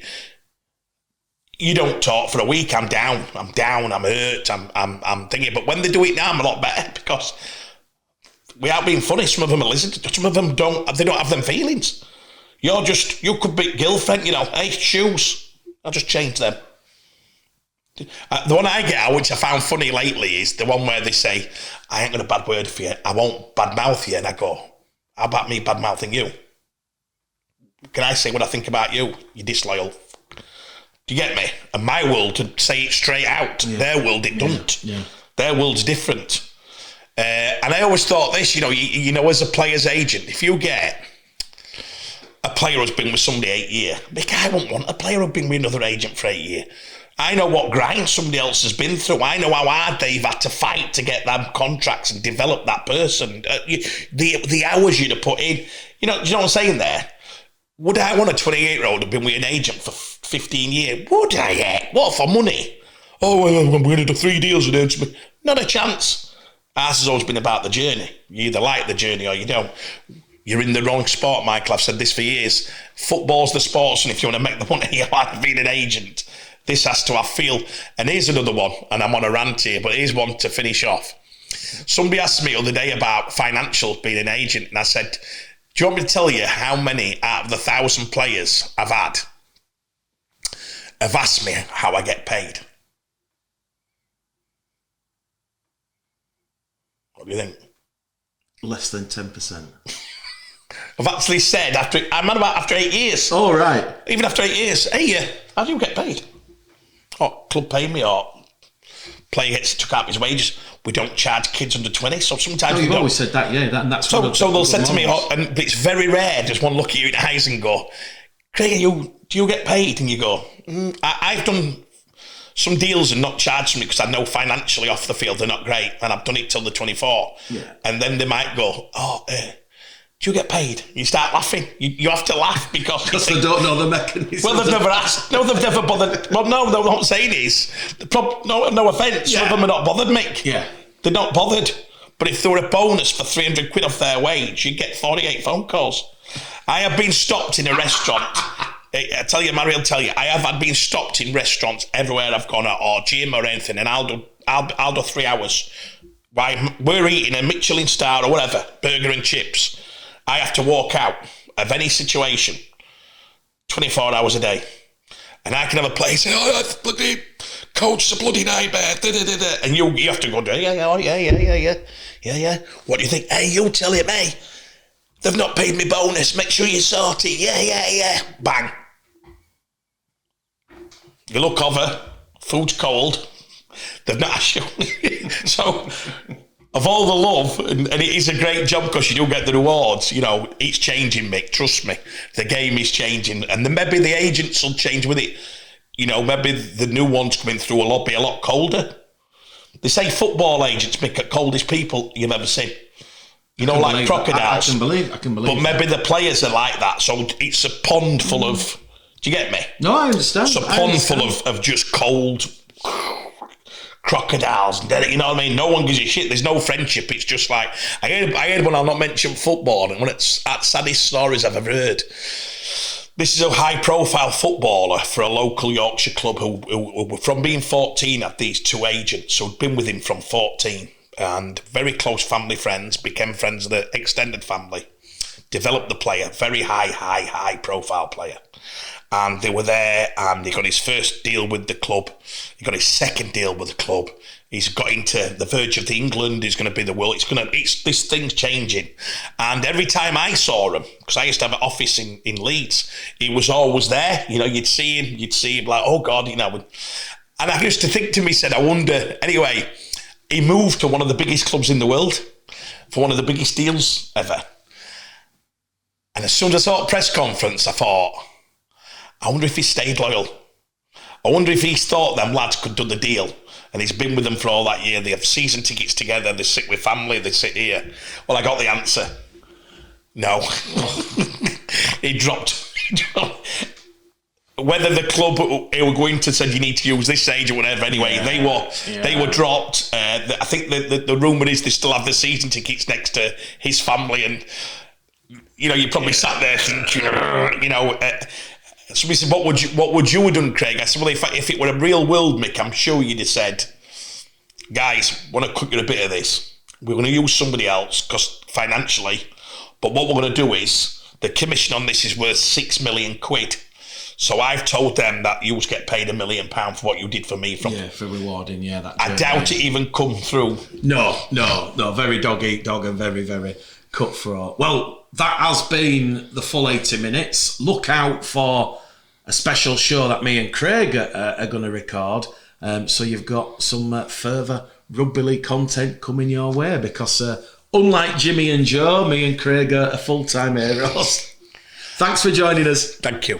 you don't talk for a week. I'm down, I'm hurt, I'm thinking. But when they do it now, I'm a lot better because without being funny, some of them are lizards. Some of them don't have them feelings. You could be girlfriend, hey, shoes, I'll just change them. The one I get out, which I found funny lately, is the one where they say, "I ain't got a bad word for you, I won't badmouth you." And I go, "How about me badmouthing you? Can I say what I think about you? You're disloyal." Do you get me? And my world to say it straight out. Yeah. Their world, it doesn't. Yeah. Their world's different. And I always thought this, as a player's agent, if you get a player who's been with somebody 8 years, I won't want a player who's been with another agent for 8 years. I know what grind somebody else has been through. I know how hard they've had to fight to get them contracts and develop that person. The hours you'd have put in. Do you know what I'm saying there? Would I want a 28-year-old who'd been with an agent for 15 years? Would I yet? What for money? "Oh, well, I'm going to do 3 deals with him." Not a chance. Ours has always been about the journey. You either like the journey or you don't. You're in the wrong sport, Michael. I've said this for years. Football's the sports, and if you want to make the money, you like being an agent. This has to have feel. And here's another one, and I'm on a rant here, but here's one to finish off. Somebody asked me the other day about financials, being an agent, and I said, "Do you want me to tell you how many out of the 1,000 players I've had have asked me how I get paid?" What do you think? Less than 10%. I've actually said after 8 years. Oh, right. Even after 8 years, "Hey, how do you get paid?" "Oh, club pay me," or player took out his wages. We don't charge kids under 20, so sometimes you've always said that, yeah. That's so they'll say to me, and it's very rare. Just one look at you in the eyes and go, "Craig, do you get paid?" And you go, I've done some deals and not charged me because I know financially off the field they're not great, and I've done it till the 24. Yeah. And then they might go, "Oh, do you get paid?" You start laughing. You have to laugh because they don't know the mechanism. Well, they've never asked. No, they've never bothered. Well, no, what I'm saying is, no offence, some of them are not bothered, Mick. Yeah. They're not bothered. But if there were a bonus for 300 quid off their wage, you'd get 48 phone calls. I have been stopped in a restaurant. I tell you, Mary will tell you, I have been stopped in restaurants everywhere I've gone, or gym or anything, and I'll do 3 hours. While we're eating a Michelin star or whatever, burger and chips, I have to walk out of any situation 24 hours a day. And I can have a place, oh, that's bloody coach, it's a bloody nightmare, and you have to go, yeah. What do you think? Hey, you tell him, hey, they've not paid me bonus, make sure you sort it, yeah. Bang. You look over, food's cold, they've not asked you. So, of all the love, and it is a great job because you do get the rewards, you know, it's changing, Mick, trust me. The game is changing, and then maybe the agents will change with it. You know, maybe the new ones coming through will be a lot colder. They say football agents, Mick, are coldest people you've ever seen. You know, like crocodiles. I can believe. But maybe the players are like that, so it's a pond full of... Do you get me? No, I understand. It's a pond full of just cold... crocodiles, you know what I mean? No one gives a shit. There's no friendship. It's just like I heard one. I'll not mention football, and one of the saddest stories I've ever heard. This is a high-profile footballer for a local Yorkshire club who from being 14 had these two agents who'd been with him from 14, and very close family friends, became friends of the extended family, developed the player, very high-profile player. And they were there, and he got his first deal with the club. He got his second deal with the club. He's got into the verge of England. He's going to be the world. This thing's changing. And every time I saw him, because I used to have an office in Leeds, he was always there. You know, you'd see him like, oh God, you know. And I used to think to myself, I wonder. Anyway, he moved to one of the biggest clubs in the world for one of the biggest deals ever. And as soon as I saw a press conference, I thought, I wonder if he stayed loyal. I wonder if he thought them lads could do the deal. And he's been with them for all that year. They have season tickets together. They sit with family. They sit here. Well, I got the answer. No. He dropped. Whether the club they were going to said you need to use this age or whatever. Anyway, they were dropped. I think the rumour is they still have the season tickets next to his family. And, you know, you probably sat there thinking, you know... Somebody said, what would you have done, Craig? I said, well, if it were a real world, Mick, I'm sure you'd have said, guys, want to cut you a bit of this. We're going to use somebody else because financially, but what we're going to do is the commission on this is worth £6 million. So I've told them that you get paid £1 million for what you did for me. For rewarding, that. I doubt it even come through. No, very dog eat dog and very, very cutthroat. Well, that has been the full 80 minutes. Look out for a special show that me and Craig are going to record. So you've got some further Rugby League content coming your way because unlike Jimmy and Joe, me and Craig are full-time heroes. Thanks for joining us. Thank you.